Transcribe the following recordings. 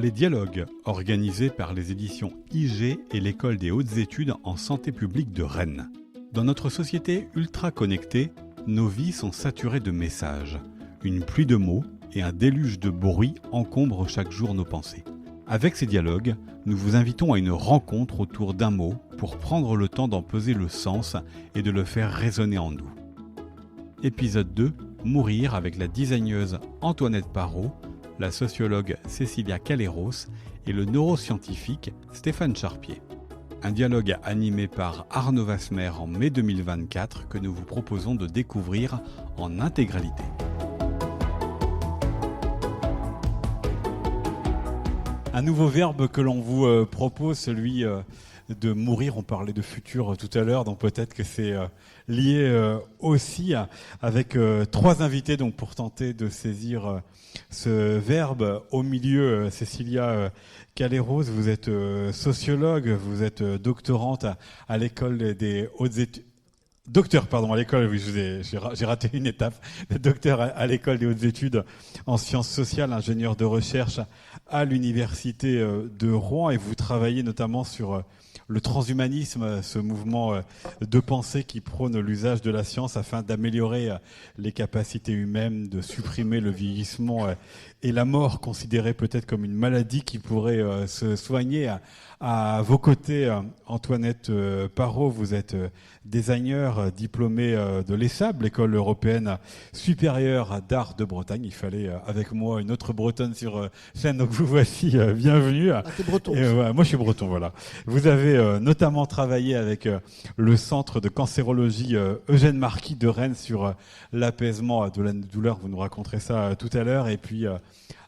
Les dialogues, organisés par les éditions IG et l'École des hautes études en santé publique de Rennes. Dans notre société ultra connectée, nos vies sont saturées de messages. Une pluie de mots et un déluge de bruit encombrent chaque jour nos pensées. Avec ces dialogues, nous vous invitons à une rencontre autour d'un mot pour prendre le temps d'en peser le sens et de le faire résonner en nous. Épisode 2, Mourir, avec la designeuse Antoinette Parot, la sociologue Cécilia Calleros et le neuroscientifique Stéphane Charpier. Un dialogue animé par Arnaud Vasmer en mai 2024 que nous vous proposons de découvrir en intégralité. Un nouveau verbe que l'on vous propose, celui de mourir. On parlait de futur tout à l'heure, donc peut-être que c'est lié aussi avec trois invités donc pour tenter de saisir ce verbe. Au milieu, Cécilia Calleros, vous êtes sociologue, vous êtes doctorante à l'école des hautes études. Docteur, pardon, à l'école, oui, j'ai raté une étape. Docteur à l'école des hautes études en sciences sociales, ingénieur de recherche à l'université de Rouen, et vous travaillez notamment sur le transhumanisme, ce mouvement de pensée qui prône l'usage de la science afin d'améliorer les capacités humaines, de supprimer le vieillissement et la mort, considérée peut-être comme une maladie qui pourrait se soigner. À vos côtés, Antoinette Parot, vous êtes designer diplômée de l'ESSAB, l'École européenne supérieure d'art de Bretagne. Il fallait avec moi une autre bretonne sur scène, donc vous voici, bienvenue. Ah, t'es breton. Moi je suis breton, voilà. Vous avez notamment travaillé avec le centre de cancérologie Eugène Marquis de Rennes sur l'apaisement de la douleur. Vous nous raconterez ça tout à l'heure. Et puis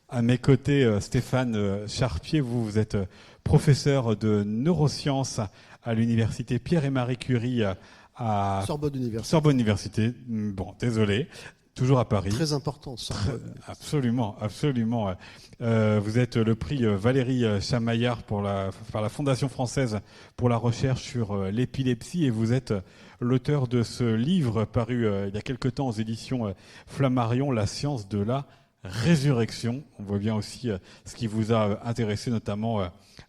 à mes côtés, Stéphane Charpier, vous êtes professeur de neurosciences à l'université Pierre et Marie Curie à Sorbonne Université. Bon, désolé. Toujours à Paris. Très important, Sorbonne. Absolument, absolument. Vous êtes le prix Valérie Chamaillard par la Fondation française pour la recherche sur l'épilepsie, et vous êtes l'auteur de ce livre paru il y a quelque temps aux éditions Flammarion, La science de la résurrection. On voit bien aussi ce qui vous a intéressé, notamment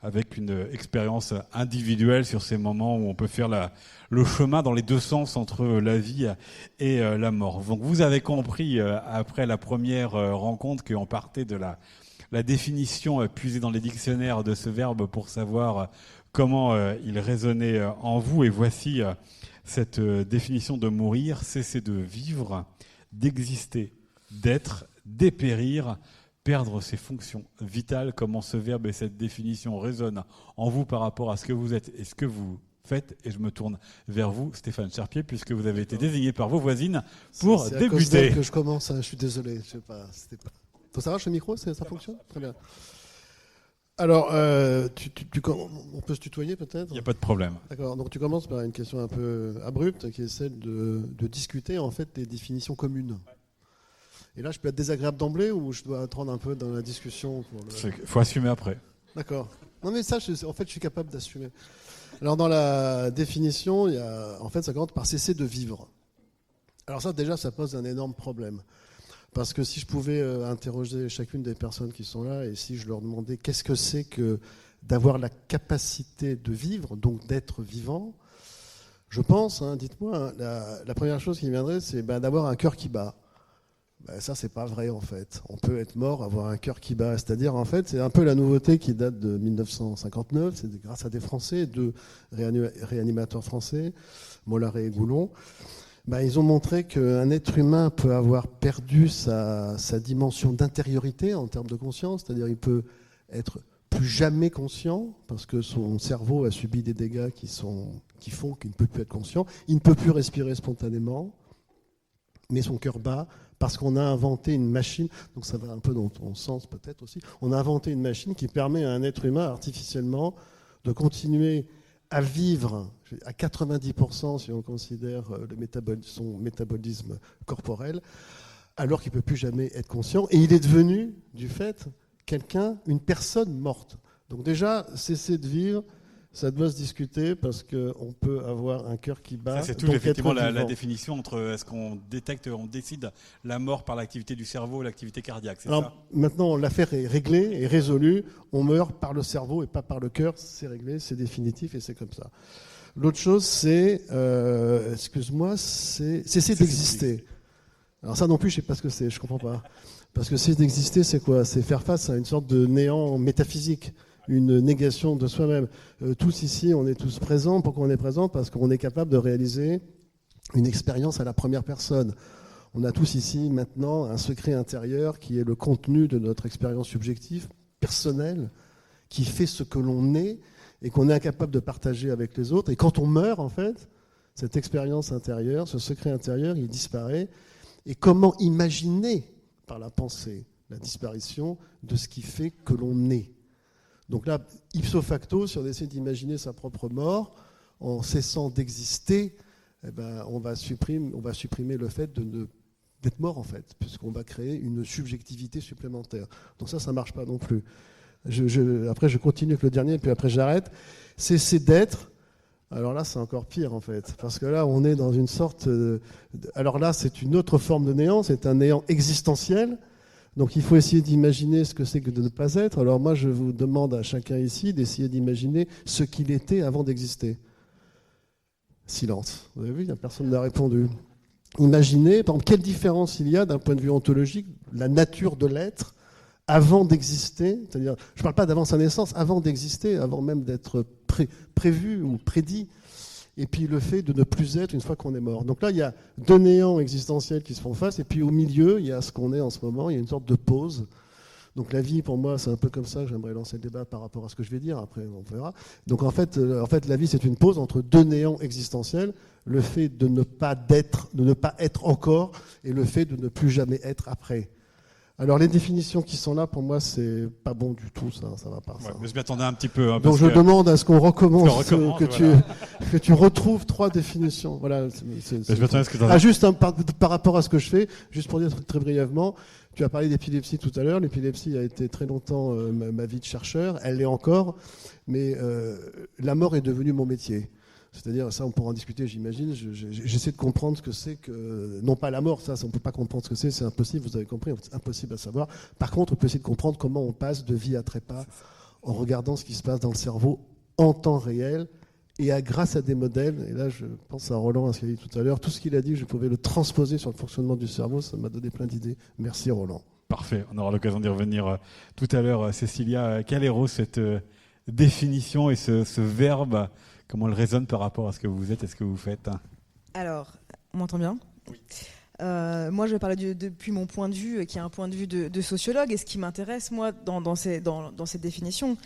avec une expérience individuelle sur ces moments où on peut faire le chemin dans les deux sens entre la vie et la mort. Donc vous avez compris après la première rencontre qu'on partait de la définition puisée dans les dictionnaires de ce verbe pour savoir comment il résonnait en vous. Et voici cette définition de mourir: cesser de vivre, d'exister, d'être, dépérir, perdre ses fonctions vitales. Comment ce verbe et cette définition résonnent en vous par rapport à ce que vous êtes et ce que vous faites. Et je me tourne vers vous, Stéphane Charpier, puisque vous avez été désigné par vos voisines pour débuter. C'est à cause d'elle que je commence, je suis désolé. Je sais pas, ça marche le micro, ça fonctionne ? Très bien. Alors, on peut se tutoyer peut-être ? Il n'y a pas de problème. D'accord, donc tu commences par une question un peu abrupte, qui est celle de discuter en fait des définitions communes. Et là, je peux être désagréable d'emblée ou je dois attendre un peu dans la discussion Il faut assumer après. D'accord. Non mais ça, en fait, je suis capable d'assumer. Alors dans la définition, ça commence par cesser de vivre. Alors ça, déjà, ça pose un énorme problème. Parce que si je pouvais interroger chacune des personnes qui sont là et si je leur demandais qu'est-ce que c'est que d'avoir la capacité de vivre, donc d'être vivant, je pense, dites-moi, la première chose qui me viendrait, c'est d'avoir un cœur qui bat. Ça, c'est pas vrai en fait. On peut être mort, avoir un cœur qui bat. C'est-à-dire, en fait, c'est un peu la nouveauté qui date de 1959. C'est grâce à des Français, deux réanimateurs français, Mollaret et Goulon. Ils ont montré qu'un être humain peut avoir perdu sa dimension d'intériorité en termes de conscience. C'est-à-dire, il peut être plus jamais conscient parce que son cerveau a subi des dégâts qui font qu'il ne peut plus être conscient. Il ne peut plus respirer spontanément, mais son cœur bat. Parce qu'on a inventé une machine, donc ça va un peu dans ton sens peut-être aussi, on a inventé une machine qui permet à un être humain artificiellement de continuer à vivre à 90% si on considère son métabolisme corporel, alors qu'il ne peut plus jamais être conscient. Et il est devenu, du fait, une personne morte. Donc déjà, cesser de vivre, Ça doit se discuter parce qu'on peut avoir un cœur qui bat. Ça, c'est tout effectivement la définition entre est-ce qu'on détecte, on décide la mort par l'activité du cerveau ou l'activité cardiaque, c'est ça ? Maintenant, l'affaire est réglée et résolue. On meurt par le cerveau et pas par le cœur. C'est réglé, c'est définitif et c'est comme ça. L'autre chose, c'est, c'est cesser d'exister. Alors ça non plus, je sais pas ce que c'est, je comprends pas. Parce que cesser d'exister, c'est quoi ? C'est faire face à une sorte de néant métaphysique. Une négation de soi-même. Tous ici, on est tous présents. Pourquoi on est présents ? Parce qu'on est capable de réaliser une expérience à la première personne. On a tous ici maintenant un secret intérieur qui est le contenu de notre expérience subjective, personnelle, qui fait ce que l'on est et qu'on est incapable de partager avec les autres. Et quand on meurt, en fait, cette expérience intérieure, ce secret intérieur, il disparaît. Et comment imaginer, par la pensée, la disparition de ce qui fait que l'on est ? Donc là, ipso facto, si on essaie d'imaginer sa propre mort, en cessant d'exister, on va supprimer le fait d'être mort, en fait, puisqu'on va créer une subjectivité supplémentaire. Donc ça ne marche pas non plus. Après, je continue avec le dernier, puis après j'arrête. Cesser d'être, alors là, c'est encore pire, en fait, parce que là, on est dans une sorte... alors là, c'est une autre forme de néant, c'est un néant existentiel. Donc il faut essayer d'imaginer ce que c'est que de ne pas être. Alors moi, je vous demande à chacun ici d'essayer d'imaginer ce qu'il était avant d'exister. Silence. Vous avez vu, personne n'a répondu. Imaginez, par exemple, quelle différence il y a d'un point de vue ontologique, la nature de l'être avant d'exister. C'est-à-dire, je ne parle pas d'avant sa naissance, avant d'exister, avant même d'être prévu ou prédit. Et puis le fait de ne plus être une fois qu'on est mort. Donc là, il y a deux néants existentiels qui se font face, et puis au milieu, il y a ce qu'on est en ce moment, il y a une sorte de pause. Donc la vie, pour moi, c'est un peu comme ça, j'aimerais lancer le débat par rapport à ce que je vais dire, après on verra. Donc en fait la vie, c'est une pause entre deux néants existentiels, le fait de ne pas être encore, et le fait de ne plus jamais être après. Alors les définitions qui sont là, pour moi, c'est pas bon du tout, ça va pas. Ouais, mais je m'attendais un petit peu. Donc je demande à ce qu'on recommence, que tu retrouves 3 définitions. Voilà. Juste par rapport à ce que je fais, juste pour dire très brièvement, tu as parlé d'épilepsie tout à l'heure. L'épilepsie a été très longtemps ma vie de chercheur, elle l'est encore, mais la mort est devenue mon métier. C'est-à-dire, ça on pourra en discuter, j'imagine, j'essaie de comprendre ce que c'est que, non pas la mort, ça on ne peut pas comprendre ce que c'est impossible, vous avez compris, c'est impossible à savoir. Par contre, on peut essayer de comprendre comment on passe de vie à trépas en regardant ce qui se passe dans le cerveau en temps réel et grâce à des modèles, et là je pense à Roland, à ce qu'il a dit tout à l'heure, tout ce qu'il a dit, je pouvais le transposer sur le fonctionnement du cerveau, ça m'a donné plein d'idées. Merci Roland. Parfait, on aura l'occasion d'y revenir tout à l'heure. Cécilia Calero, cette définition et ce verbe, comment elle résonne par rapport à ce que vous êtes et ce que vous faites ? Alors, on m'entend bien ? Oui. Moi, je vais parler depuis mon point de vue, qui est un point de vue de sociologue. Et ce qui m'intéresse, moi, dans ces définitions,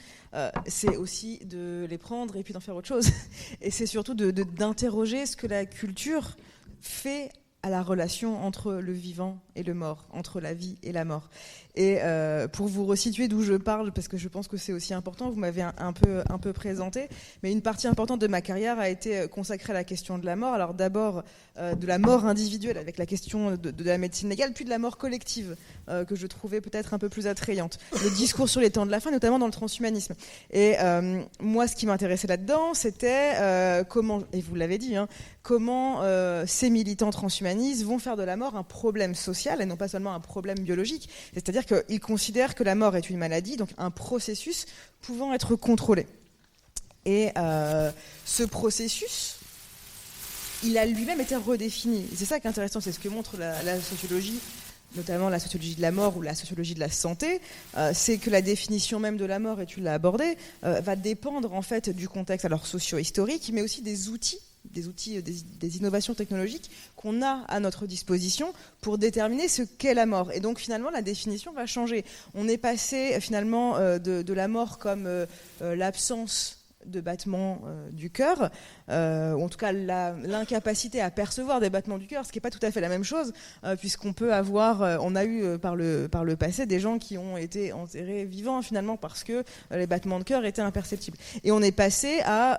c'est aussi de les prendre et puis d'en faire autre chose. Et c'est surtout d'interroger ce que la culture fait à la relation entre le vivant et le mort, entre la vie et la mort. Et pour vous resituer d'où je parle, parce que je pense que c'est aussi important, vous m'avez un peu présenté, mais une partie importante de ma carrière a été consacrée à la question de la mort. Alors d'abord de la mort individuelle avec la question de la médecine légale, puis de la mort collective, que je trouvais peut-être un peu plus attrayante. Le discours sur les temps de la fin, notamment dans le transhumanisme. Et moi, ce qui m'intéressait là-dedans, c'était comment, et vous l'avez dit, comment ces militants transhumanistes vont faire de la mort un problème social et non pas seulement un problème biologique. C'est-à-dire qu'ils considèrent que la mort est une maladie, donc un processus pouvant être contrôlé. Et ce processus, il a lui-même été redéfini. C'est ça qui est intéressant, c'est ce que montre la sociologie, notamment la sociologie de la mort ou la sociologie de la santé, c'est que la définition même de la mort, et tu l'as abordé, va dépendre en fait du contexte alors socio-historique, mais aussi des outils, des innovations technologiques qu'on a à notre disposition pour déterminer ce qu'est la mort. Et donc finalement, la définition va changer. On est passé finalement de la mort comme l'absence de battements du cœur, ou en tout cas l'incapacité à percevoir des battements du cœur, ce qui n'est pas tout à fait la même chose, puisqu'on peut avoir, on a eu par le passé des gens qui ont été enterrés vivants finalement parce que les battements de cœur étaient imperceptibles. Et on est passé à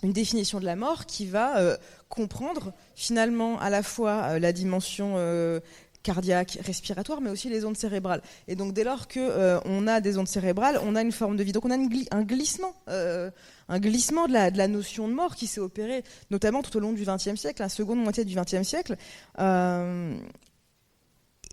une définition de la mort qui va comprendre finalement à la fois la dimension cardiaques, respiratoires, mais aussi les ondes cérébrales. Et donc dès lors qu'on a des ondes cérébrales, on a une forme de vie. Donc on a un glissement de la notion de mort qui s'est opéré notamment tout au long du XXe siècle, la seconde moitié du XXe siècle.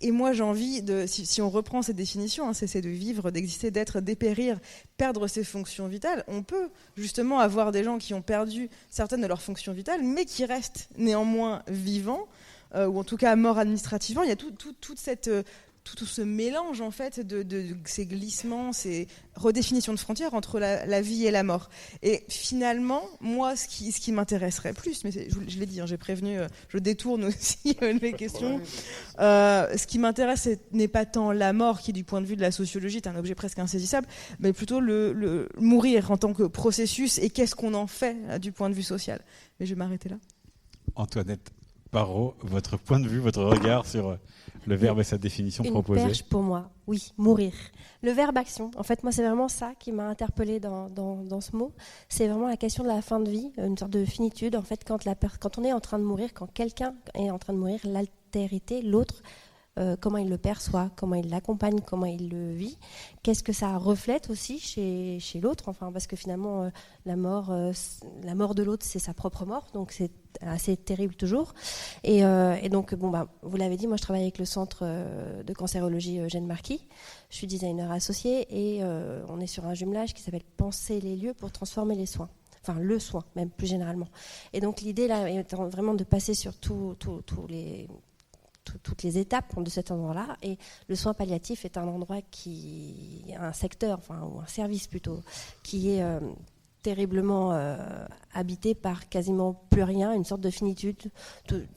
Et moi, j'ai envie de, si on reprend cette définition, cesser de vivre, d'exister, d'être, dépérir, perdre ses fonctions vitales, on peut justement avoir des gens qui ont perdu certaines de leurs fonctions vitales, mais qui restent néanmoins vivants, ou en tout cas morts administrativement. Il y a tout ce mélange en fait de ces glissements, ces redéfinitions de frontières entre la vie et la mort. Et finalement, moi, ce qui m'intéresserait plus, mais je l'ai dit, j'ai prévenu, je détourne aussi les questions. Ce qui m'intéresse n'est pas tant la mort, qui du point de vue de la sociologie est un objet presque insaisissable, mais plutôt le mourir en tant que processus et qu'est-ce qu'on en fait du point de vue social. Mais je vais m'arrêter là. Antoinette Barraud, votre point de vue, votre regard sur le verbe et sa définition proposée. Une perche pour moi, oui, mourir. Le verbe action, en fait, moi, c'est vraiment ça qui m'a interpellée dans ce mot. C'est vraiment la question de la fin de vie, une sorte de finitude. En fait, quand on est en train de mourir, quand quelqu'un est en train de mourir, l'altérité, l'autre, comment il le perçoit, comment il l'accompagne, comment il le vit, qu'est-ce que ça reflète aussi chez l'autre, enfin, parce que finalement la mort de l'autre, c'est sa propre mort, donc c'est assez terrible toujours. Et donc vous l'avez dit, moi je travaille avec le centre de cancérologie Eugène Marquis, je suis designer associé et on est sur un jumelage qui s'appelle Penser les lieux pour transformer les soins. Enfin, le soin, même plus généralement. Et donc l'idée là est vraiment de passer sur toutes les étapes de cet endroit-là. Et le soin palliatif est un endroit un secteur, ou un service plutôt, qui est terriblement habité par quasiment plus rien, une sorte de finitude.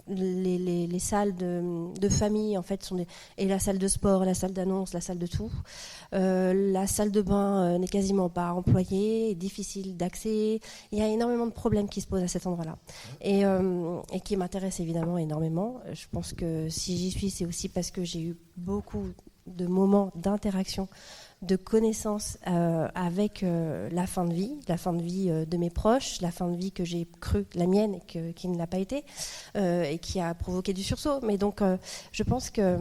Les salles de famille, en fait, et la salle de sport, la salle d'annonce, la salle de tout. La salle de bain n'est quasiment pas employée, est difficile d'accès. Il y a énormément de problèmes qui se posent à cet endroit-là. Et qui m'intéressent évidemment énormément. Je pense que si j'y suis, c'est aussi parce que j'ai eu beaucoup de moments d'interaction, de connaissance avec la fin de vie de mes proches, la fin de vie que j'ai cru la mienne et qui ne l'a pas été, et qui a provoqué du sursaut. Mais donc, je pense que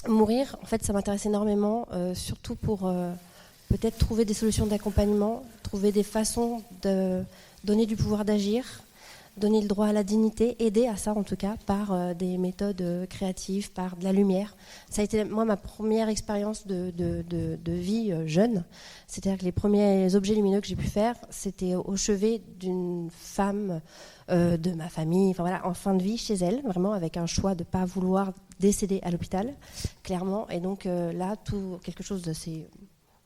mourir, en fait, ça m'intéresse énormément, surtout pour peut-être trouver des solutions d'accompagnement, trouver des façons de donner du pouvoir d'agir, donner le droit à la dignité, aider à ça en tout cas par des méthodes créatives, par de la lumière. Ça a été moi ma première expérience de vie jeune. C'est-à-dire que les premiers objets lumineux que j'ai pu faire, c'était au chevet d'une femme de ma famille, en fin de vie chez elle, vraiment avec un choix de ne pas vouloir décéder à l'hôpital, clairement. Et donc là, quelque chose d'assez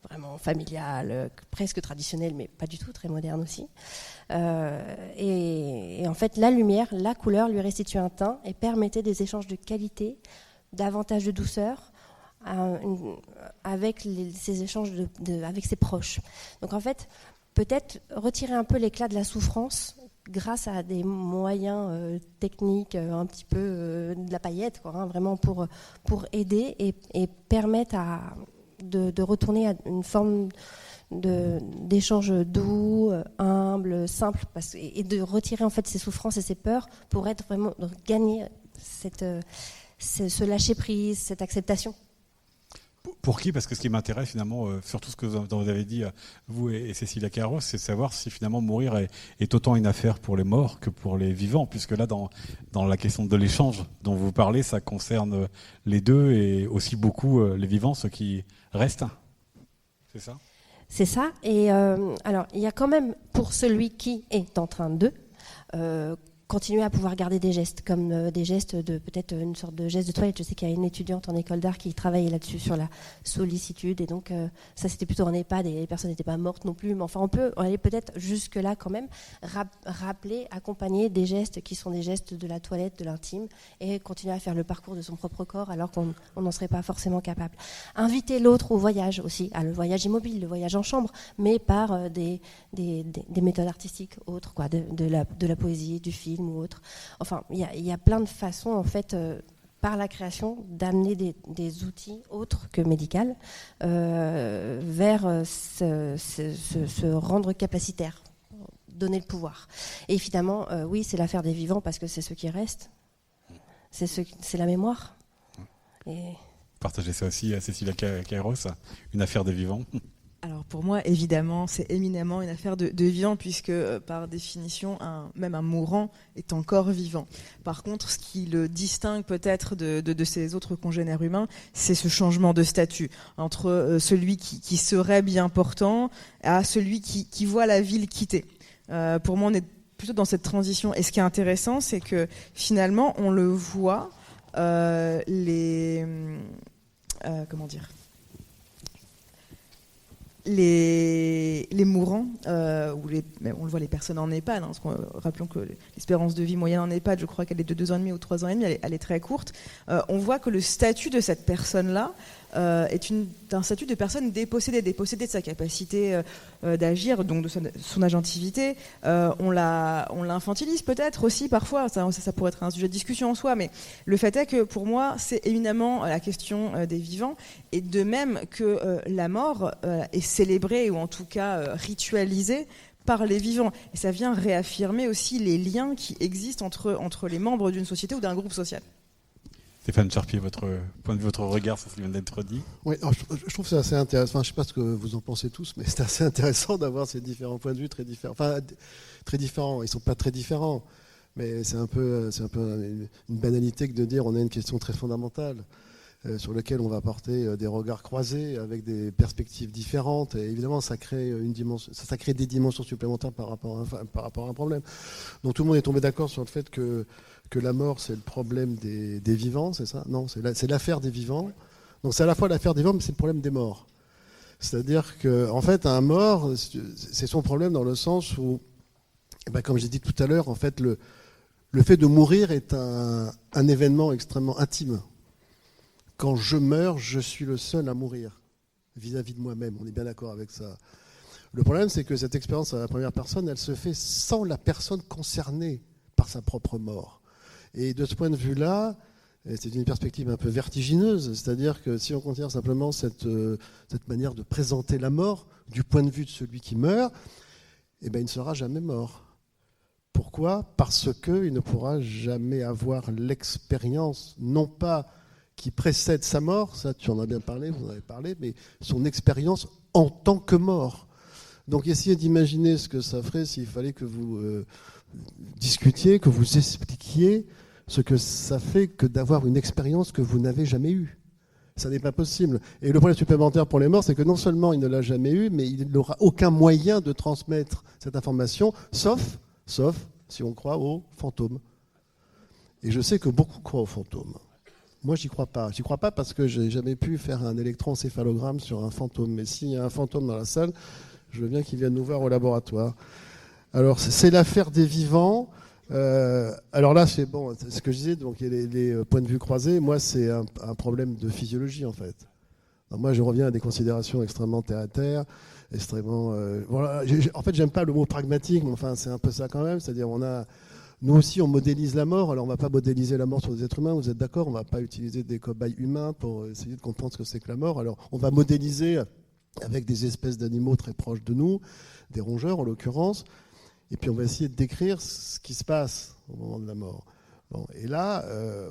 vraiment familial, presque traditionnel, mais pas du tout, très moderne aussi. Et en fait, la lumière, la couleur lui restituait un teint et permettait des échanges de qualité, davantage de douceur, avec ces échanges avec ses proches. Donc en fait, peut-être retirer un peu l'éclat de la souffrance grâce à des moyens techniques, un petit peu de la paillette, vraiment pour aider et permettre de retourner à une forme d'échange doux, humble, simple, et de retirer en fait ces souffrances et ces peurs pour être vraiment gagner ce lâcher prise, cette acceptation. Pour qui? Parce que ce qui m'intéresse finalement, surtout ce que vous avez dit, vous et Cécilia Carros, c'est de savoir si finalement mourir est autant une affaire pour les morts que pour les vivants, puisque là, dans la question de l'échange dont vous parlez, ça concerne les deux et aussi beaucoup les vivants, ceux qui restent. C'est ça? C'est ça. Et alors, il y a quand même, pour celui qui est en train de continuer à pouvoir garder des gestes, comme des gestes de peut-être une sorte de geste de toilette. Je sais qu'il y a une étudiante en école d'art qui travaillait là-dessus, sur la sollicitude, et donc ça c'était plutôt en EHPAD, et les personnes n'étaient pas mortes non plus, mais enfin on peut aller peut-être jusque-là quand même, rappeler, accompagner des gestes qui sont des gestes de la toilette, de l'intime, et continuer à faire le parcours de son propre corps alors qu'on n'en serait pas forcément capable. Inviter l'autre au voyage aussi, le voyage immobile, le voyage en chambre, mais par des méthodes artistiques autres, de la poésie, du film ou autre. Enfin, il y a plein de façons, en fait, par la création, d'amener des outils autres que médicaux vers se rendre capacitaire, donner le pouvoir. Et évidemment, oui, c'est l'affaire des vivants parce que c'est ceux qui restent, c'est la mémoire. Et Partagez ça aussi à Cécilia Kairos, une affaire des vivants. Alors pour moi, évidemment, c'est éminemment une affaire de vivant, puisque par définition, même un mourant est encore vivant. Par contre, ce qui le distingue peut-être de ses autres congénères humains, c'est ce changement de statut entre celui qui serait bien portant à celui qui voit la ville quitter. Pour moi, on est plutôt dans cette transition. Et ce qui est intéressant, c'est que finalement, on le voit, les mourants, on le voit, les personnes en EHPAD, rappelons que l'espérance de vie moyenne en EHPAD, je crois qu'elle est de 2 ans et demi ou 3 ans et demi, elle est très courte. On voit que le statut de cette personne-là est un statut de personne dépossédée de sa capacité d'agir, donc de son agentivité. On l'infantilise peut-être aussi parfois, ça pourrait être un sujet de discussion en soi, mais le fait est que pour moi, c'est éminemment la question des vivants, et de même que la mort est célébrée, ou en tout cas ritualisée, par les vivants. Et ça vient réaffirmer aussi les liens qui existent entre les membres d'une société ou d'un groupe social. Stéphane Charpier, votre point de vue, votre regard sur ce qui vient d'être dit. Oui, je trouve que c'est assez intéressant. Je ne sais pas ce que vous en pensez tous, mais c'est assez intéressant d'avoir ces différents points de vue très différents. Enfin, très différents. Ils ne sont pas très différents, mais c'est un peu une banalité que de dire on a une question très fondamentale sur laquelle on va porter des regards croisés avec des perspectives différentes. Et évidemment, ça crée des dimensions supplémentaires par rapport à un problème. Donc tout le monde est tombé d'accord sur le fait que la mort, c'est le problème des vivants, c'est ça ? Non, c'est l'affaire des vivants. Donc c'est à la fois l'affaire des vivants, mais c'est le problème des morts. C'est-à-dire qu'en fait, un mort, c'est son problème dans le sens où, comme j'ai dit tout à l'heure, en fait, le fait de mourir est un événement extrêmement intime. Quand je meurs, je suis le seul à mourir vis-à-vis de moi-même. On est bien d'accord avec ça. Le problème, c'est que cette expérience à la première personne, elle se fait sans la personne concernée par sa propre mort. Et de ce point de vue-là, c'est une perspective un peu vertigineuse, c'est-à-dire que si on considère simplement cette manière de présenter la mort du point de vue de celui qui meurt, il ne sera jamais mort. Pourquoi ? Parce qu'il ne pourra jamais avoir l'expérience, non pas qui précède sa mort, ça tu en as bien parlé, vous en avez parlé, mais son expérience en tant que mort. Donc essayez d'imaginer ce que ça ferait s'il fallait que vous discutiez, que vous expliquiez ce que ça fait que d'avoir une expérience que vous n'avez jamais eue. Ça n'est pas possible. Et le problème supplémentaire pour les morts, c'est que non seulement il ne l'a jamais eu, mais il n'aura aucun moyen de transmettre cette information, sauf si on croit aux fantômes. Et je sais que beaucoup croient aux fantômes. Moi, j'y crois pas. J'y crois pas parce que j'ai jamais pu faire un électroencéphalogramme sur un fantôme. Mais s'il y a un fantôme dans la salle, je veux bien qu'il vienne nous voir au laboratoire. Alors, c'est l'affaire des vivants. Alors là, c'est bon, c'est ce que je disais, donc il y a les points de vue croisés. Moi, c'est un problème de physiologie, en fait. Alors moi, je reviens à des considérations extrêmement terre-à-terre, extrêmement... voilà. En fait, j'aime pas le mot pragmatique, mais enfin, c'est un peu ça quand même. C'est-à-dire, nous aussi, on modélise la mort. Alors, on ne va pas modéliser la mort sur des êtres humains, vous êtes d'accord ? On ne va pas utiliser des cobayes humains pour essayer de comprendre ce que c'est que la mort. Alors, on va modéliser avec des espèces d'animaux très proches de nous, des rongeurs en l'occurrence, et puis on va essayer de décrire ce qui se passe au moment de la mort. Bon, et là,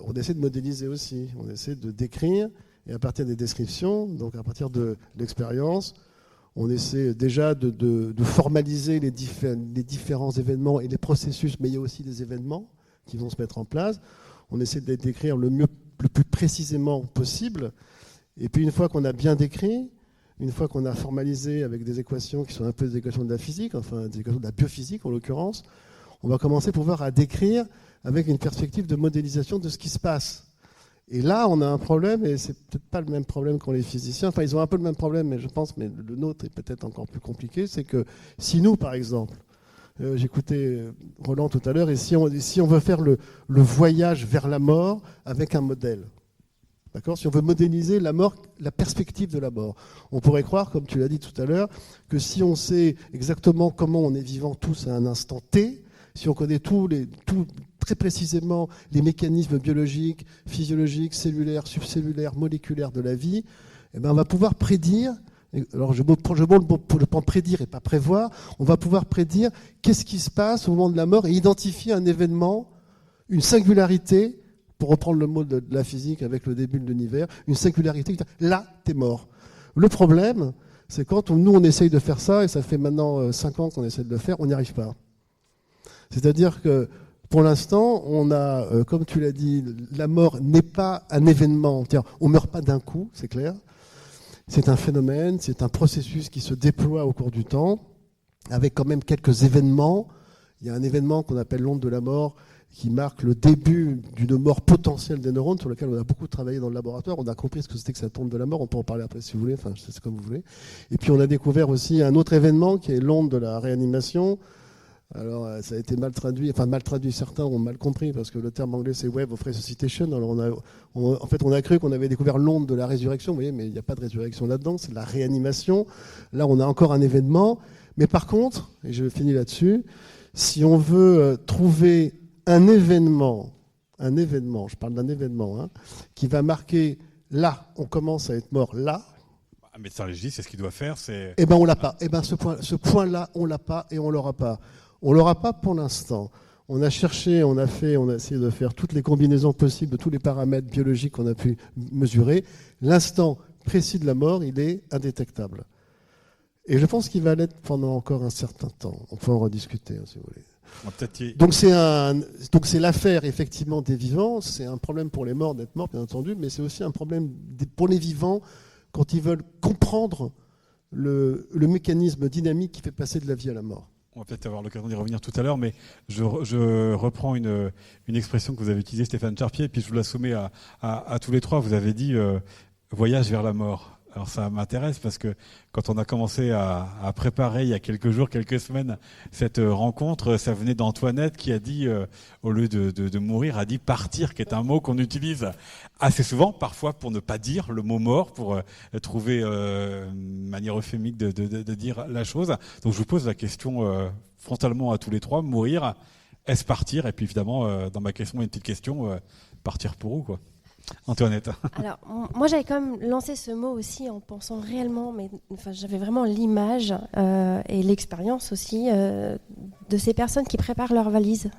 on essaie de modéliser aussi, on essaie de décrire, et à partir des descriptions, donc à partir de l'expérience, on essaie déjà de formaliser les différents événements et les processus, mais il y a aussi des événements qui vont se mettre en place. On essaie de les décrire le plus précisément possible, et puis une fois qu'on a bien décrit, une fois qu'on a formalisé avec des équations qui sont un peu des équations de la physique, enfin des équations de la biophysique en l'occurrence, on va commencer pouvoir à décrire avec une perspective de modélisation de ce qui se passe. Et là, on a un problème, et c'est peut-être pas le même problème qu'ont les physiciens. Enfin, ils ont un peu le même problème, mais je pense, mais le nôtre est peut-être encore plus compliqué, c'est que si nous, par exemple, j'écoutais Roland tout à l'heure, et si on veut faire le voyage vers la mort avec un modèle, d'accord ? Si on veut modéliser la mort, la perspective de la mort, on pourrait croire, comme tu l'as dit tout à l'heure, que si on sait exactement comment on est vivant tous à un instant T, si on connaît très précisément les mécanismes biologiques, physiologiques, cellulaires, subcellulaires, moléculaires de la vie, eh bien on va pouvoir prédire, alors je prends prédire et pas prévoir, on va pouvoir prédire qu'est-ce qui se passe au moment de la mort et identifier un événement, une singularité, pour reprendre le mot de la physique avec le début de l'univers, une singularité. Là, t'es mort. Le problème, c'est quand nous, on essaye de faire ça, et ça fait maintenant 5 ans qu'on essaie de le faire, on n'y arrive pas. C'est-à-dire que, pour l'instant, on a, comme tu l'as dit, la mort n'est pas un événement. On ne meurt pas d'un coup, c'est clair. C'est un phénomène, c'est un processus qui se déploie au cours du temps, avec quand même quelques événements. Il y a un événement qu'on appelle l'onde de la mort, qui marque le début d'une mort potentielle des neurones, sur lequel on a beaucoup travaillé dans le laboratoire. On a compris ce que c'était que cette onde de la mort. On peut en parler après si vous voulez, enfin, c'est comme vous voulez. Et puis on a découvert aussi un autre événement qui est l'onde de la réanimation. Alors ça a été mal traduit, certains ont mal compris, parce que le terme anglais c'est wave of resuscitation. Alors on a cru qu'on avait découvert l'onde de la résurrection, vous voyez, mais il n'y a pas de résurrection là-dedans, c'est de la réanimation. Là on a encore un événement. Mais par contre, et je finis là-dessus, si on veut trouver un événement, je parle d'un événement, qui va marquer là, on commence à être mort là. Un médecin légiste, c'est ce qu'il doit faire, c'est... Eh ben on l'a pas. Eh ben ce point-là, on l'a pas et on l'aura pas. On l'aura pas pour l'instant. On a cherché, on a essayé de faire toutes les combinaisons possibles de tous les paramètres biologiques qu'on a pu mesurer. L'instant précis de la mort, il est indétectable. Et je pense qu'il va l'être pendant encore un certain temps. On peut en rediscuter, si vous voulez. Donc c'est l'affaire effectivement des vivants. C'est un problème pour les morts d'être morts, bien entendu, mais c'est aussi un problème pour les vivants quand ils veulent comprendre le mécanisme dynamique qui fait passer de la vie à la mort. On va peut-être avoir l'occasion d'y revenir tout à l'heure, mais je reprends une expression que vous avez utilisée, Stéphane Charpier, et puis je vous la soumets à tous les trois. Vous avez dit voyage vers la mort. Alors ça m'intéresse parce que quand on a commencé à préparer il y a quelques jours, quelques semaines, cette rencontre, ça venait d'Antoinette qui a dit, au lieu de mourir, a dit partir, qui est un mot qu'on utilise assez souvent, parfois pour ne pas dire le mot mort, pour trouver une manière euphémique de dire la chose. Donc je vous pose la question frontalement à tous les trois, mourir, est-ce partir? Et puis évidemment, dans ma question, il y a une petite question, partir pour où, quoi? Antoinette. Alors, moi j'avais quand même lancé ce mot aussi en pensant réellement, mais enfin, j'avais vraiment l'image et l'expérience aussi de ces personnes qui préparent leurs valises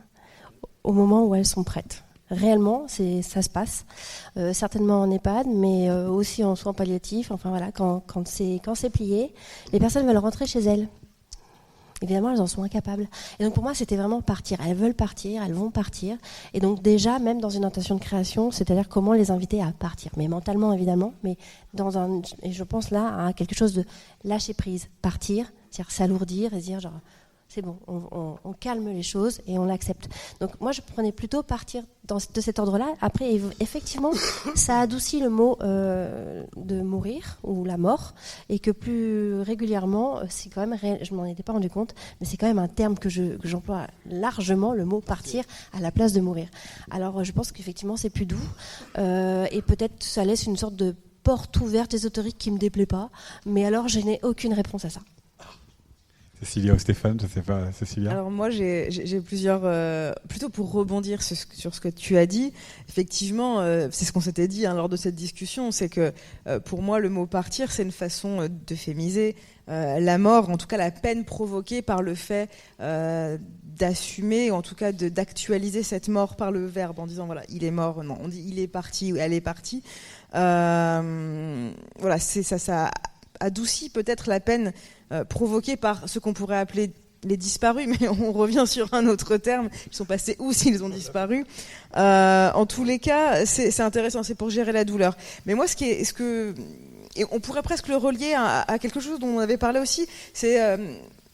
au moment où elles sont prêtes. Réellement, ça se passe, certainement en EHPAD, mais aussi en soins palliatifs. Enfin voilà, quand c'est plié, les personnes veulent rentrer chez elles. Évidemment, elles en sont incapables. Et donc pour moi, c'était vraiment partir. Elles veulent partir, elles vont partir. Et donc déjà, même dans une intention de création, c'est-à-dire comment les inviter à partir. Mais mentalement, évidemment, mais et je pense là à quelque chose de lâcher prise. Partir, c'est-à-dire s'alourdir et se dire genre, c'est bon, on calme les choses et on l'accepte. Donc moi, je prenais plutôt partir de cet ordre-là. Après, effectivement, ça adoucit le mot de mourir ou la mort, et que plus régulièrement, c'est quand même, je m'en étais pas rendu compte, mais c'est quand même un terme que j'emploie largement, le mot partir à la place de mourir. Alors, je pense qu'effectivement, c'est plus doux, et peut-être ça laisse une sorte de porte ouverte ésotérique qui me déplaît pas, mais alors je n'ai aucune réponse à ça. Cécilia ou Stéphane, je ne sais pas, Cécilia. Alors moi, j'ai plusieurs... plutôt pour rebondir sur ce que tu as dit, effectivement, c'est ce qu'on s'était dit lors de cette discussion, c'est que pour moi, le mot « partir », c'est une façon d'euphémiser la mort, en tout cas la peine provoquée par le fait d'assumer, en tout cas d'actualiser cette mort par le verbe, en disant, voilà, il est mort, non, on dit il est parti ou elle est partie. Voilà, ça adoucit peut-être la peine provoqués par ce qu'on pourrait appeler les disparus, mais on revient sur un autre terme. Ils sont passés où s'ils ont disparu? En tous les cas, c'est intéressant, c'est pour gérer la douleur. Mais moi, et on pourrait presque le relier à quelque chose dont on avait parlé aussi, c'est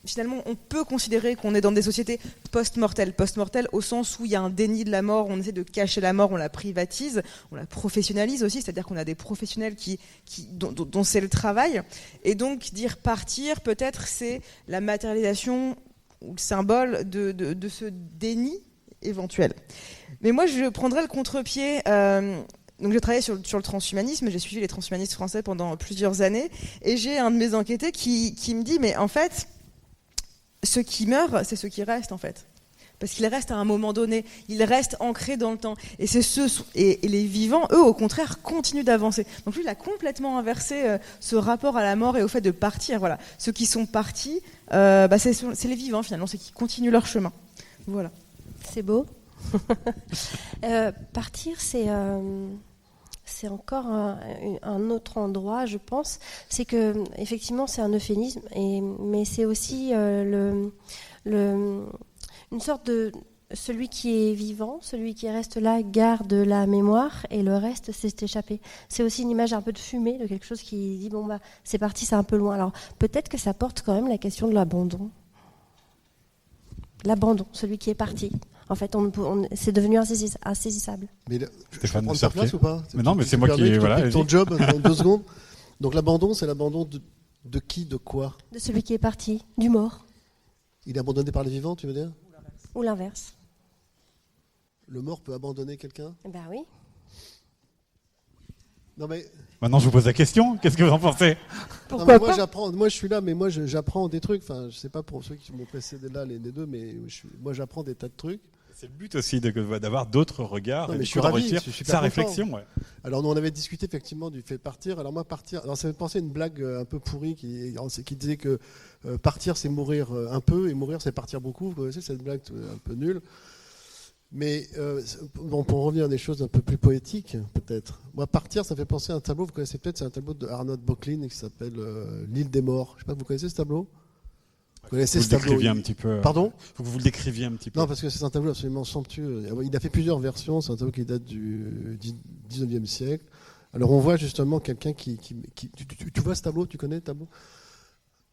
finalement, on peut considérer qu'on est dans des sociétés post-mortelles. Post-mortelles au sens où il y a un déni de la mort, on essaie de cacher la mort, on la privatise, on la professionnalise aussi, c'est-à-dire qu'on a des professionnels dont c'est le travail. Et donc, dire partir, peut-être, c'est la matérialisation ou le symbole de ce déni éventuel. Mais moi, je prendrais le contre-pied... Donc j'ai travaillé sur le transhumanisme, j'ai suivi les transhumanistes français pendant plusieurs années, et j'ai un de mes enquêtés qui me dit, mais en fait... Ceux qui meurent, c'est ceux qui restent en fait. Parce qu'ils restent à un moment donné, ils restent ancrés dans le temps. Et et les vivants, eux, au contraire, continuent d'avancer. Donc lui, il a complètement inversé ce rapport à la mort et au fait de partir. Voilà. Ceux qui sont partis, c'est les vivants finalement, ceux qui continuent leur chemin. Voilà. C'est beau. Partir, c'est encore un autre endroit, je pense. C'est que, effectivement, c'est un euphémisme, mais c'est aussi une sorte de... Celui qui est vivant, celui qui reste là, garde la mémoire, et le reste, c'est échappé. C'est aussi une image un peu de fumée, de quelque chose qui dit, bon, bah, c'est parti, c'est un peu loin. Alors, peut-être que ça porte quand même la question de l'abandon. L'abandon, celui qui est parti. En fait, c'est devenu insaisissable. Mais là, je Stéphane peux prendre ta place ou pas? Mais non, mais c'est moi qui... Voilà, ton job en 2 secondes. Donc l'abandon, c'est l'abandon de qui, de quoi? De celui qui est parti, du mort. Il est abandonné par les vivants, tu veux dire? Ou l'inverse. Le mort peut abandonner quelqu'un? Ben oui. Non mais... Maintenant, je vous pose la question. Qu'est-ce que vous en pensez? Pourquoi pas? Moi, je suis là, mais moi, j'apprends des trucs. Enfin, je sais pas pour ceux qui m'ont précédé là, les deux, mais moi, j'apprends des tas de trucs. C'est le but aussi d'avoir d'autres regards Non, et mais de je suis ravi, enrichir je suis super sa content. réflexion. Ouais. Alors, nous, on avait discuté effectivement du fait partir. Alors, moi, partir. Alors, ça me fait penser à une blague un peu pourrie qui disait que partir, c'est mourir un peu, et mourir, c'est partir beaucoup. Vous connaissez cette blague un peu nulle. Mais bon, pour revenir à des choses un peu plus poétiques, peut-être. Moi, partir, ça fait penser à un tableau. Vous connaissez peut-être, c'est un tableau de Arnold Böcklin qui s'appelle L'île des morts. Je sais pas, vous connaissez ce tableau? Vous connaissez Vous ce le tableau? décriviez un petit peu. Pardon? Faut que vous le décriviez un petit peu. Non, parce que c'est un tableau absolument somptueux. Il a fait plusieurs versions. C'est un tableau qui date du 19e siècle. Alors, on voit justement quelqu'un qui tu vois ce tableau? Tu connais le tableau?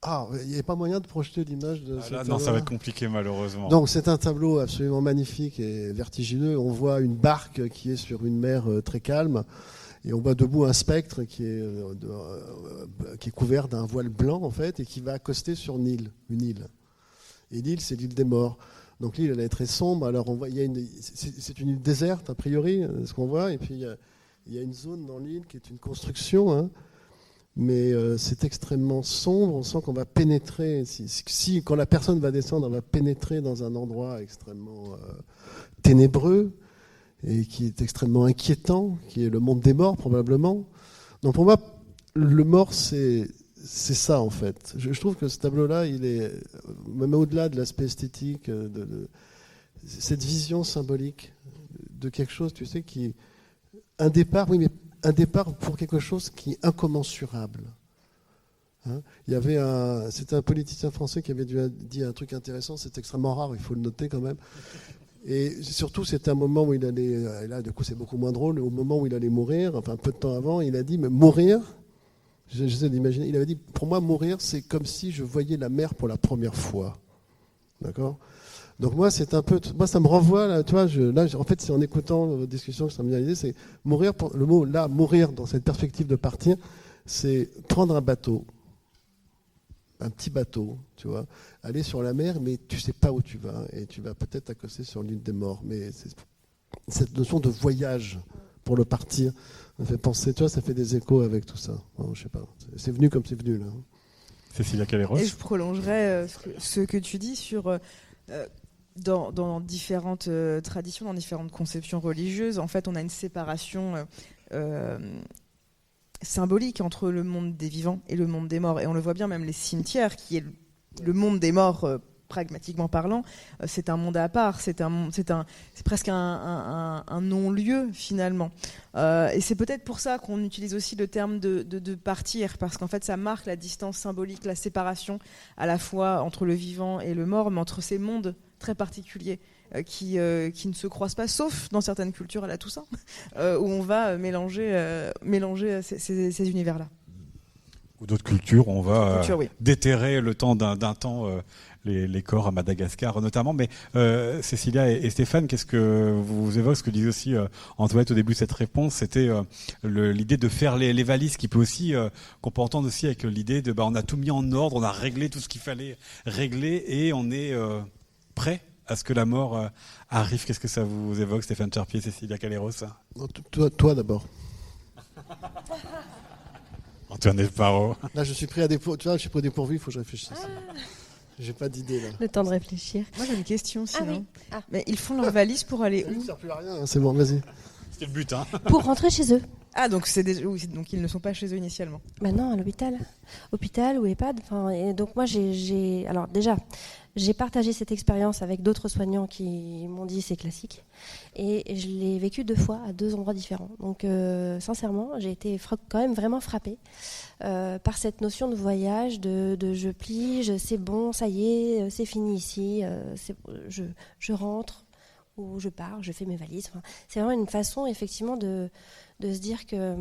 Ah, il n'y avait pas moyen de projeter l'image de ce tableau. Non, ça va être compliqué malheureusement. Donc c'est un tableau absolument magnifique et vertigineux. On voit une barque qui est sur une mer très calme et on voit debout un spectre qui est couvert d'un voile blanc en fait et qui va accoster sur une île. Et l'île, c'est l'île des morts. Donc l'île, elle est très sombre. Alors on voit, c'est une île déserte a priori, ce qu'on voit. Et puis il y a une zone dans l'île qui est une construction. Hein. Mais c'est extrêmement sombre, on sent qu'on va pénétrer, quand la personne va descendre, elle va pénétrer dans un endroit extrêmement ténébreux et qui est extrêmement inquiétant, qui est le monde des morts probablement. Donc pour moi, le mort, c'est ça en fait. Je trouve que ce tableau-là, il est, même au-delà de l'aspect esthétique, de cette vision symbolique de quelque chose, tu sais, qui... Un départ, oui, mais un départ pour quelque chose qui est incommensurable. Hein, c'était un politicien français qui avait dit un truc intéressant, c'est extrêmement rare, il faut le noter quand même. Et surtout, c'était un moment où il allait, et là du coup c'est beaucoup moins drôle, au moment où il allait mourir, enfin un peu de temps avant, il a dit, mais mourir, j'essaie d'imaginer, il avait dit, pour moi mourir, c'est comme si je voyais la mer pour la première fois. D'accord ? Donc moi, c'est un peu, moi ça me renvoie là, tu vois, en fait, c'est en écoutant votre discussion que ça me vient à l'idée, c'est mourir. Le mot là, mourir dans cette perspective de partir, c'est prendre un bateau, un petit bateau, tu vois, aller sur la mer, mais tu sais pas où tu vas, et tu vas peut-être accoster sur l'île des morts. Mais cette notion de voyage pour le partir me fait penser, tu vois, ça fait des échos avec tout ça. Bon, je sais pas, c'est venu comme c'est venu là. Cécilia Calleros. Et je prolongerais ce que tu dis sur dans différentes traditions, dans différentes conceptions religieuses, en fait, on a une séparation symbolique entre le monde des vivants et le monde des morts. Et on le voit bien, même les cimetières, qui est le monde des morts, pragmatiquement parlant, c'est un monde à part, c'est presque un non-lieu, finalement. Et c'est peut-être pour ça qu'on utilise aussi le terme de partir, parce qu'en fait, ça marque la distance symbolique, la séparation, à la fois entre le vivant et le mort, mais entre ces mondes très particuliers qui ne se croisent pas, sauf dans certaines cultures à la Toussaint, où on va mélanger ces univers-là. Ou d'autres cultures, on va oui. déterrer le temps d'un temps les corps à Madagascar notamment. Mais Cécilia et Stéphane, qu'est-ce que vous évoquez? Ce que disait aussi Antoinette au début de cette réponse, c'était l'idée de faire les valises, qui peut aussi, qu'on peut entendre aussi avec l'idée de on a tout mis en ordre, on a réglé tout ce qu'il fallait régler et on est prêt à ce que la mort arrive. Qu'est-ce que ça vous évoque, Stéphane Charpier, Cécilia Calleros? Toi d'abord. Antoine Parot. Là, je suis pris à dépourvu. Tu vois, je suis pris à dépourvu, il faut que je réfléchisse. J'ai pas d'idée là. Le temps de réfléchir. Moi, j'ai une question sinon. Ah oui. Mais ils font leur valise pour aller où? Ça ne sert plus à rien, hein, c'est bon, vas-y. C'était le but, hein. Pour rentrer chez eux. Ah, donc donc ils ne sont pas chez eux initialement. Ben non, à l'hôpital ou EHPAD. Et donc moi, alors déjà, j'ai partagé cette expérience avec d'autres soignants qui m'ont dit c'est classique. Et je l'ai vécu 2 fois à 2 endroits différents. Donc sincèrement, j'ai été quand même vraiment frappée par cette notion de voyage, de je plie, c'est bon, ça y est, c'est fini ici, je rentre ou je pars, je fais mes valises. Enfin, c'est vraiment une façon effectivement de se dire que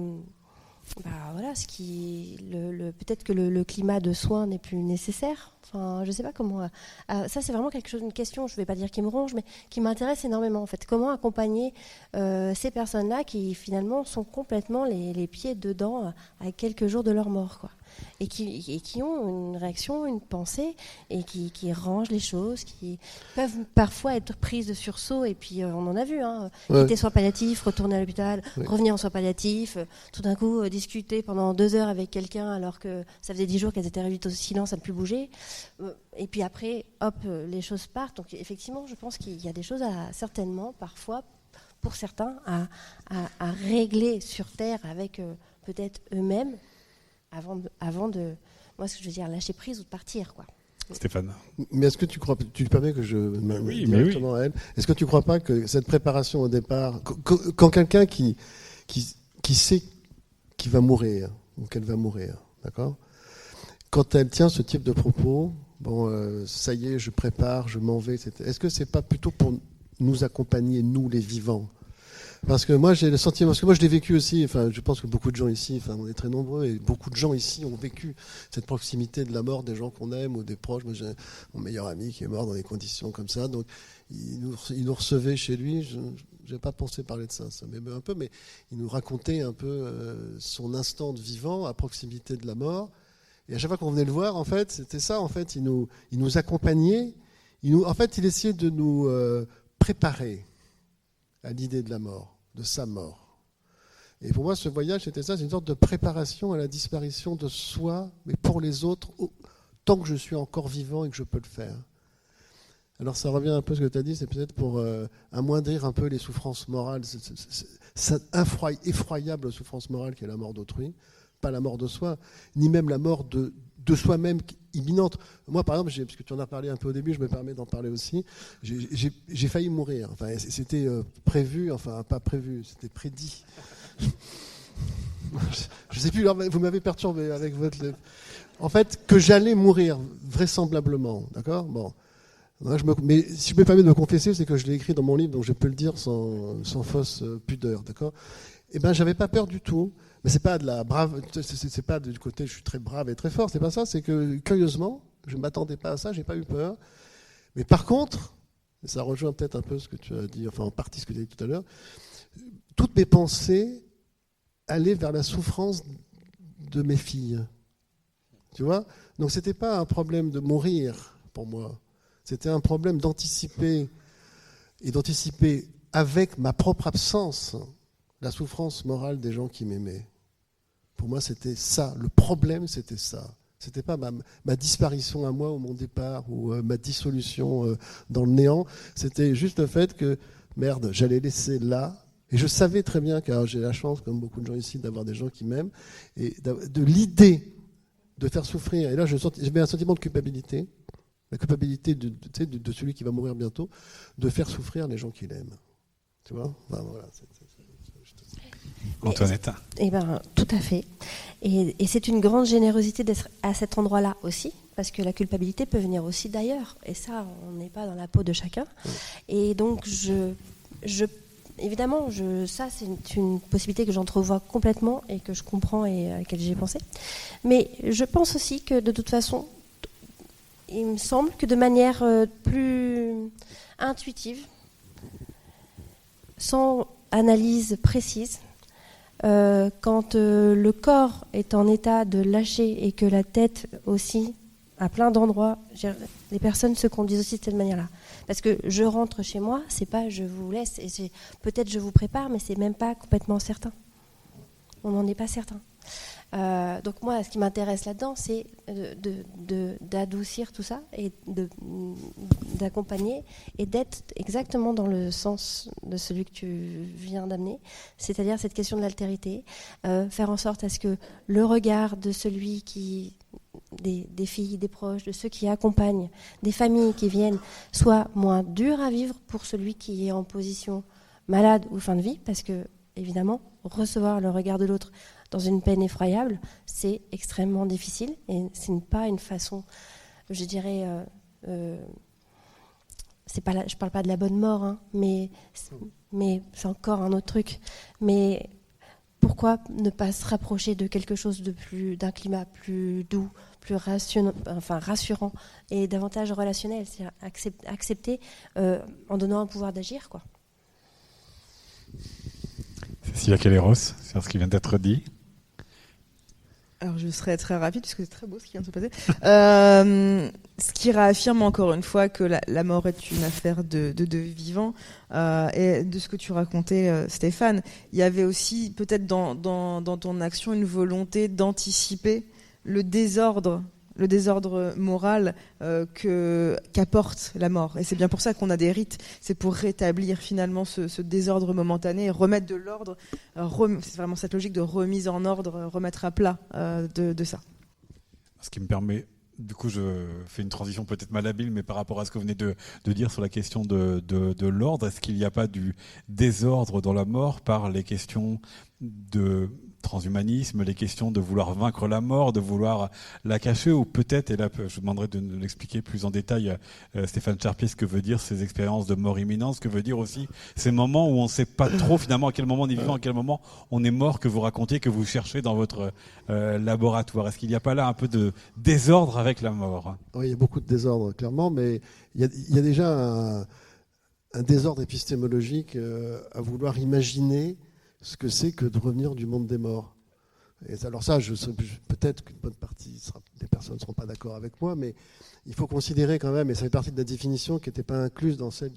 voilà, peut-être que le climat de soins n'est plus nécessaire. Enfin, je ne sais pas comment. Ça, c'est vraiment une question. Je ne vais pas dire qui me ronge, mais qui m'intéresse énormément. En fait, comment accompagner ces personnes-là qui finalement sont complètement les pieds dedans à quelques jours de leur mort, quoi. Et qui ont une réaction, une pensée, et qui rangent les choses, qui peuvent parfois être prises de sursaut. Et puis, on en a vu, quitter soins palliatifs, retourner à l'hôpital, revenir en soins palliatifs, tout d'un coup discuter pendant 2 heures avec quelqu'un alors que ça faisait 10 jours qu'elles étaient réduites au silence à ne plus bouger. Et puis après, hop, les choses partent. Donc effectivement, je pense qu'il y a des choses certainement, parfois, pour certains, à régler sur Terre avec peut-être eux-mêmes, avant de, moi, ce que je veux dire, lâcher prise ou de partir, quoi. Stéphane. Mais est-ce que tu crois, tu permets que je oui, directement à elle, est-ce que tu ne crois pas que cette préparation au départ, quand quelqu'un qui sait qu'il va mourir ou qu'elle va mourir, d'accord, quand elle tient ce type de propos, ça y est, je prépare, je m'en vais, etc. Est-ce que c'est pas plutôt pour nous accompagner, nous les vivants? Parce que moi j'ai le sentiment, parce que moi je l'ai vécu aussi, enfin je pense que beaucoup de gens ici, enfin on est très nombreux, et beaucoup de gens ici ont vécu cette proximité de la mort des gens qu'on aime ou des proches. Moi j'ai mon meilleur ami qui est mort dans des conditions comme ça, donc il nous recevait chez lui, je n'ai pas pensé parler de ça m'émeut un peu, mais il nous racontait un peu son instant de vivant à proximité de la mort, et à chaque fois qu'on venait le voir, en fait, c'était ça, en fait, il nous accompagnait, en fait il essayait de nous préparer à l'idée de la mort, de sa mort. Et pour moi, ce voyage, c'était ça, c'est une sorte de préparation à la disparition de soi, mais pour les autres, tant que je suis encore vivant et que je peux le faire. Alors ça revient un peu à ce que tu as dit, c'est peut-être pour amoindrir un peu les souffrances morales, cette effroyable souffrance morale qui est la mort d'autrui, pas la mort de soi, ni même la mort de soi-même imminente. Moi, par exemple, parce que tu en as parlé un peu au début, je me permets d'en parler aussi, j'ai failli mourir. Enfin, c'était prévu, enfin pas prévu, c'était prédit. Je sais plus, vous m'avez perturbé avec votre... En fait, que j'allais mourir, vraisemblablement, d'accord ? Bon. Mais si je me permets de me confesser, c'est que je l'ai écrit dans mon livre, donc je peux le dire sans fausse pudeur, d'accord ? Eh ben, j'avais pas peur du tout. Mais c'est pas de la brave, c'est pas du côté je suis très brave et très fort, c'est pas ça, c'est que curieusement, je m'attendais pas à ça, j'ai pas eu peur. Mais par contre, et ça rejoint peut-être un peu ce que tu as dit, enfin en partie ce que tu as dit tout à l'heure, toutes mes pensées allaient vers la souffrance de mes filles. Tu vois ? Donc c'était pas un problème de mourir pour moi, c'était un problème d'anticiper et d'anticiper avec ma propre absence la souffrance morale des gens qui m'aimaient. Pour moi, c'était ça. Le problème, c'était ça. C'était pas ma disparition à moi ou mon départ ou ma dissolution dans le néant. C'était juste le fait que, merde, j'allais laisser là. Et je savais très bien, car j'ai la chance, comme beaucoup de gens ici, d'avoir des gens qui m'aiment, et de l'idée de faire souffrir. Et là, j'avais un sentiment de culpabilité, la culpabilité de celui qui va mourir bientôt, de faire souffrir les gens qu'il aime. Tu vois ? Enfin, voilà, Antoinette. Eh ben, tout à fait. Et c'est une grande générosité d'être à cet endroit-là aussi, parce que la culpabilité peut venir aussi d'ailleurs. Et ça, on n'est pas dans la peau de chacun. Et donc, évidemment, ça, c'est une possibilité que j'entrevois complètement et que je comprends et à laquelle j'ai pensé. Mais je pense aussi que, de toute façon, il me semble que de manière plus intuitive, sans analyse précise, quand le corps est en état de lâcher et que la tête aussi, à plein d'endroits, les personnes se conduisent aussi de cette manière-là. Parce que je rentre chez moi, c'est pas je vous laisse, et peut-être je vous prépare, mais c'est même pas complètement certain. On n'en est pas certain. Donc moi, ce qui m'intéresse là-dedans, c'est d'adoucir tout ça et d'accompagner et d'être exactement dans le sens de celui que tu viens d'amener, c'est-à-dire cette question de l'altérité, faire en sorte à ce que le regard de celui qui des filles, des proches, de ceux qui accompagnent, des familles qui viennent, soit moins dur à vivre pour celui qui est en position malade ou fin de vie, parce que, évidemment, recevoir le regard de l'autre dans une peine effroyable, c'est extrêmement difficile, et ce n'est pas une façon, je dirais, je parle pas de la bonne mort, hein, mais c'est encore un autre truc. Mais pourquoi ne pas se rapprocher de quelque chose d'un climat plus doux, plus rassurant et davantage relationnel, c'est-à-dire accepter en donnant un pouvoir d'agir, quoi. Cécilia Calleros, sur ce qui vient d'être dit. Alors je serai très rapide puisque c'est très beau ce qui vient de se passer. Ce qui réaffirme encore une fois que la mort est une affaire de vivants. Et de ce que tu racontais, Stéphane, il y avait aussi peut-être dans ton action une volonté d'anticiper le désordre moral qu'apporte la mort. Et c'est bien pour ça qu'on a des rites. C'est pour rétablir finalement ce désordre momentané et remettre de l'ordre. C'est vraiment cette logique de remise en ordre, remettre à plat de ça. Ce qui me permet, du coup, je fais une transition peut-être malhabile, mais par rapport à ce que vous venez de dire sur la question de l'ordre, est-ce qu'il n'y a pas du désordre dans la mort par les questions de transhumanisme, les questions de vouloir vaincre la mort, de vouloir la cacher, ou peut-être, et là je vous demanderai de l'expliquer plus en détail, Stéphane Charpier, ce que veut dire ces expériences de mort imminente, ce que veut dire aussi ces moments où on ne sait pas trop finalement à quel moment on est vivant, à quel moment on est mort, que vous racontez, que vous cherchez dans votre laboratoire. Est-ce qu'il n'y a pas là un peu de désordre avec la mort ? Oui, il y a beaucoup de désordre, clairement, mais il y a déjà un désordre épistémologique à vouloir imaginer ce que c'est que de revenir du monde des morts. Et alors ça, peut-être qu'une bonne partie des personnes ne seront pas d'accord avec moi, mais il faut considérer quand même, et ça fait partie de la définition qui n'était pas incluse dans celle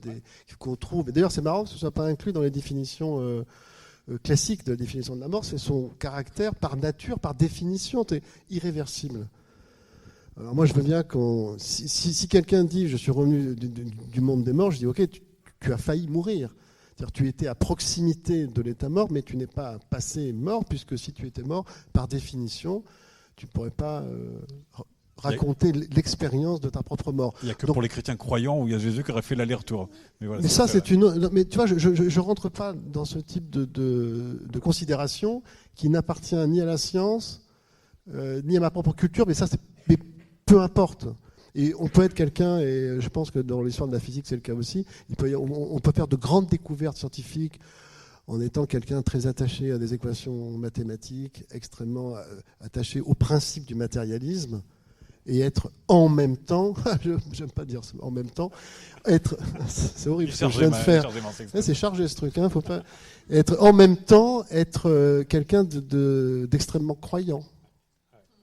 qu'on trouve. Et d'ailleurs, c'est marrant que ce ne soit pas inclus dans les définitions classiques de la définition de la mort, c'est son caractère par nature, par définition, irréversible. Alors moi, je veux bien si quelqu'un dit « je suis revenu du monde des morts », je dis « ok, tu as failli mourir ». C'est-à-dire, tu étais à proximité de l'état mort, mais tu n'es pas passé mort, puisque si tu étais mort, par définition, tu ne pourrais pas raconter l'expérience de ta propre mort. Il n'y a que pour les chrétiens croyants où il y a Jésus qui aurait fait l'aller-retour. Mais ça, c'est une... Mais tu vois, je ne rentre pas dans ce type de considération qui n'appartient ni à la science, ni à ma propre culture, mais peu importe. Et on peut être quelqu'un, et je pense que dans l'histoire de la physique c'est le cas aussi, on peut faire de grandes découvertes scientifiques en étant quelqu'un très attaché à des équations mathématiques, extrêmement attaché au principe du matérialisme, et être en même temps, j'aime pas dire en même temps, c'est horrible ce que je viens de faire, c'est chargé ce truc, faut pas être en même temps, être quelqu'un d'extrêmement croyant.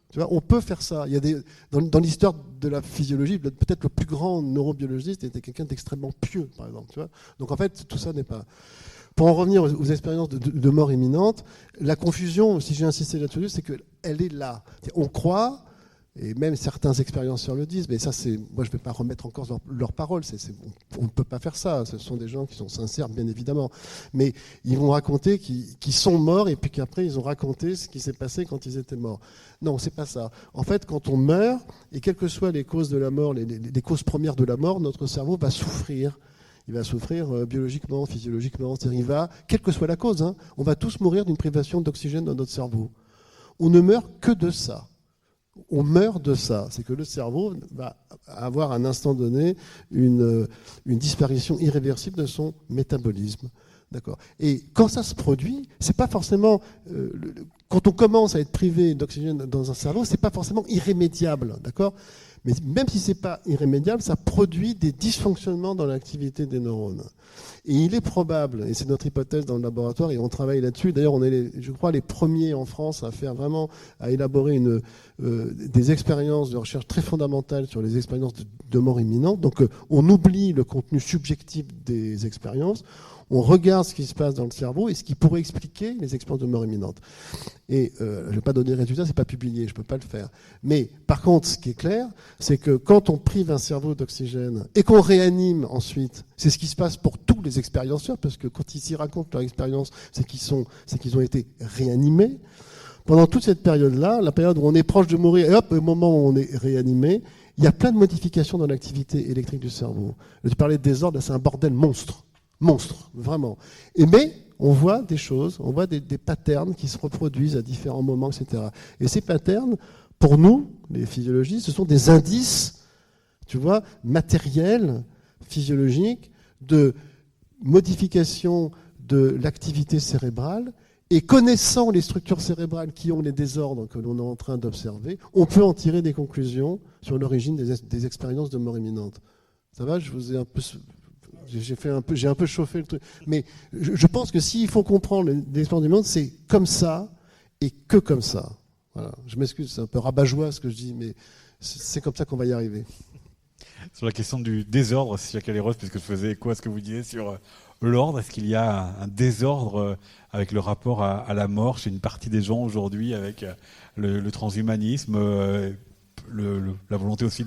Tu vois, on peut faire ça. Il y a dans l'histoire de la physiologie, peut-être le plus grand neurobiologiste était quelqu'un d'extrêmement pieux, par exemple. Tu vois. Donc en fait, tout ça n'est pas... Pour en revenir aux expériences de mort imminente, la confusion, si j'ai insisté là-dessus, c'est qu'elle est là. On croit, et même certains expérienceurs le disent, mais ça, moi je ne vais pas remettre encore leurs paroles, on ne peut pas faire ça, ce sont des gens qui sont sincères, bien évidemment, mais ils vont raconter qu'ils sont morts, et puis qu'après ils ont raconté ce qui s'est passé quand ils étaient morts. Non, c'est pas ça. En fait, quand on meurt, et quelles que soient les causes de la mort, les causes premières de la mort, notre cerveau va souffrir. Il va souffrir biologiquement, physiologiquement, c'est-à-dire quelle que soit la cause, on va tous mourir d'une privation d'oxygène dans notre cerveau. On ne meurt que de ça. On meurt de ça. C'est que le cerveau va avoir à un instant donné une disparition irréversible de son métabolisme. D'accord. Et quand ça se produit, c'est pas forcément quand on commence à être privé d'oxygène dans un cerveau, c'est pas forcément irrémédiable, d'accord. Mais même si c'est pas irrémédiable, ça produit des dysfonctionnements dans l'activité des neurones. Et il est probable, et c'est notre hypothèse dans le laboratoire, et on travaille là-dessus. D'ailleurs, on est, je crois, les premiers en France à élaborer des expériences de recherche très fondamentales sur les expériences de mort imminente. Donc, on oublie le contenu subjectif des expériences. On regarde ce qui se passe dans le cerveau et ce qui pourrait expliquer les expériences de mort imminente. Et je ne vais pas donner de résultats, c'est pas publié, je ne peux pas le faire. Mais par contre, ce qui est clair, c'est que quand on prive un cerveau d'oxygène et qu'on réanime ensuite, c'est ce qui se passe pour tous les expérienceurs, parce que quand ils s'y racontent leur expérience, c'est qu'ils ont été réanimés. pendant toute cette période-là, la période où on est proche de mourir, et hop, au moment où on est réanimé, il y a plein de modifications dans l'activité électrique du cerveau. Tu parlais de désordre, là, c'est un bordel monstre, vraiment. Mais on voit des choses, on voit des patterns qui se reproduisent à différents moments, etc. Et ces patterns, pour nous, les physiologistes, ce sont des indices, tu vois, matériels, physiologiques, de modification de l'activité cérébrale. Et connaissant les structures cérébrales qui ont les désordres que l'on est en train d'observer, on peut en tirer des conclusions sur l'origine des expériences de mort imminente. Ça va, je vous ai un peu... J'ai un peu chauffé le truc. Mais je pense que s'il faut comprendre les expériences du monde, c'est comme ça et que comme ça. Voilà. Je m'excuse, c'est un peu rabat-joie ce que je dis, mais c'est comme ça qu'on va y arriver. Sur la question du désordre, si Jacques Aléros, puisque je faisais écho à ce que vous disiez sur l'ordre, est-ce qu'il y a un désordre avec le rapport à la mort chez une partie des gens aujourd'hui, avec le transhumanisme, la volonté aussi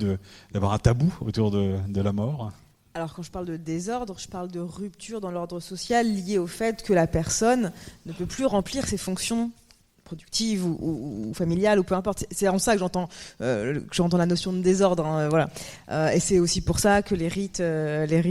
d'avoir un tabou autour de la mort ? Alors quand je parle de désordre, je parle de rupture dans l'ordre social liée au fait que la personne ne peut plus remplir ses fonctions productive ou familiale ou peu importe. C'est en ça que j'entends la notion de désordre. Hein, voilà. Et c'est aussi pour ça que les rites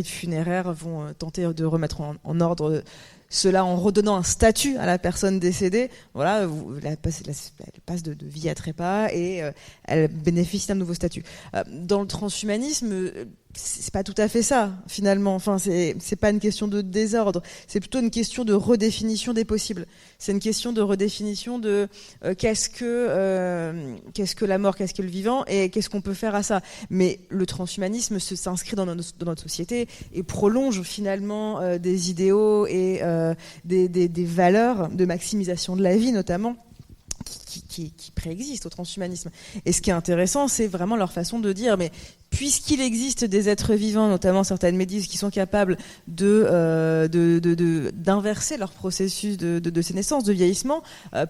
funéraires vont tenter de remettre en ordre cela en redonnant un statut à la personne décédée. Voilà, elle passe de vie à trépas et elle bénéficie d'un nouveau statut. Dans le transhumanisme, c'est pas tout à fait ça, finalement. Enfin, c'est pas une question de désordre, c'est plutôt une question de redéfinition des possibles. C'est une question de redéfinition de qu'est-ce que la mort, qu'est-ce que le vivant, et qu'est-ce qu'on peut faire à ça. Mais le transhumanisme s'inscrit dans notre société et prolonge finalement des idéaux et des valeurs de maximisation de la vie, notamment, qui préexistent au transhumanisme. Et ce qui est intéressant, c'est vraiment leur façon de dire, mais puisqu'il existe des êtres vivants, notamment certaines méduses, qui sont capables d'inverser leur processus de sénescence, de vieillissement,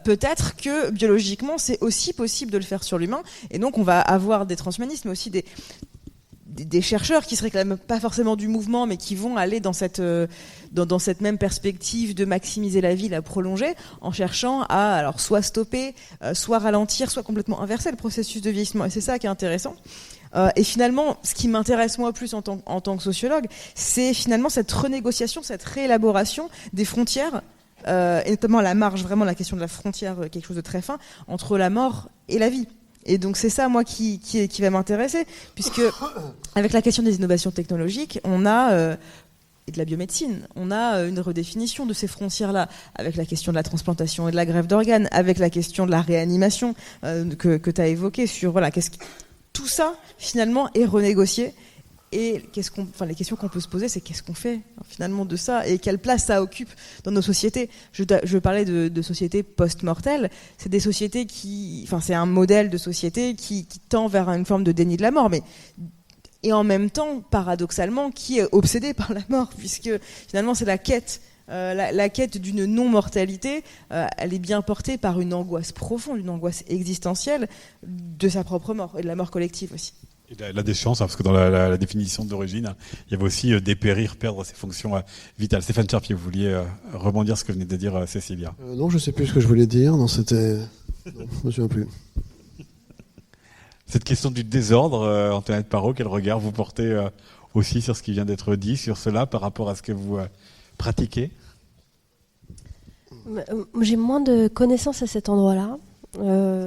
peut-être que biologiquement, c'est aussi possible de le faire sur l'humain. Et donc, on va avoir des transhumanistes, mais aussi des chercheurs qui se réclament pas forcément du mouvement, mais qui vont aller dans cette même perspective de maximiser la vie, la prolonger, en cherchant à alors soit stopper, soit ralentir, soit complètement inverser le processus de vieillissement. Et c'est ça qui est intéressant. Et finalement, ce qui m'intéresse moi plus en tant que sociologue, c'est finalement cette renégociation, cette réélaboration des frontières, et notamment la marge, vraiment la question de la frontière, quelque chose de très fin, entre la mort et la vie. Et donc c'est ça, moi, qui va m'intéresser, puisque avec la question des innovations technologiques, on a et de la biomédecine, on a une redéfinition de ces frontières-là, avec la question de la transplantation et de la greffe d'organes, avec la question de la réanimation que tu as évoquée, sur voilà, tout ça finalement est renégocié. Et les questions qu'on peut se poser, c'est qu'est-ce qu'on fait finalement de ça et quelle place ça occupe dans nos sociétés. Je parlais de sociétés post-mortelles. C'est des sociétés c'est un modèle de société qui tend vers une forme de déni de la mort, et en même temps, paradoxalement, qui est obsédé par la mort, puisque finalement c'est la quête. La quête d'une non-mortalité, elle est bien portée par une angoisse profonde, une angoisse existentielle de sa propre mort et de la mort collective aussi. Et la déchéance, parce que dans la définition d'origine, il y avait aussi dépérir, perdre ses fonctions vitales. Stéphane Charpier, vous vouliez rebondir ce que venait de dire Cécilia. Non, je ne sais plus ce que je voulais dire. Non, je ne me souviens plus. Cette question du désordre, Antoinette Parot, quel regard vous portez aussi sur ce qui vient d'être dit, sur cela, par rapport à ce que vous pratiquez ? J'ai moins de connaissances à cet endroit-là.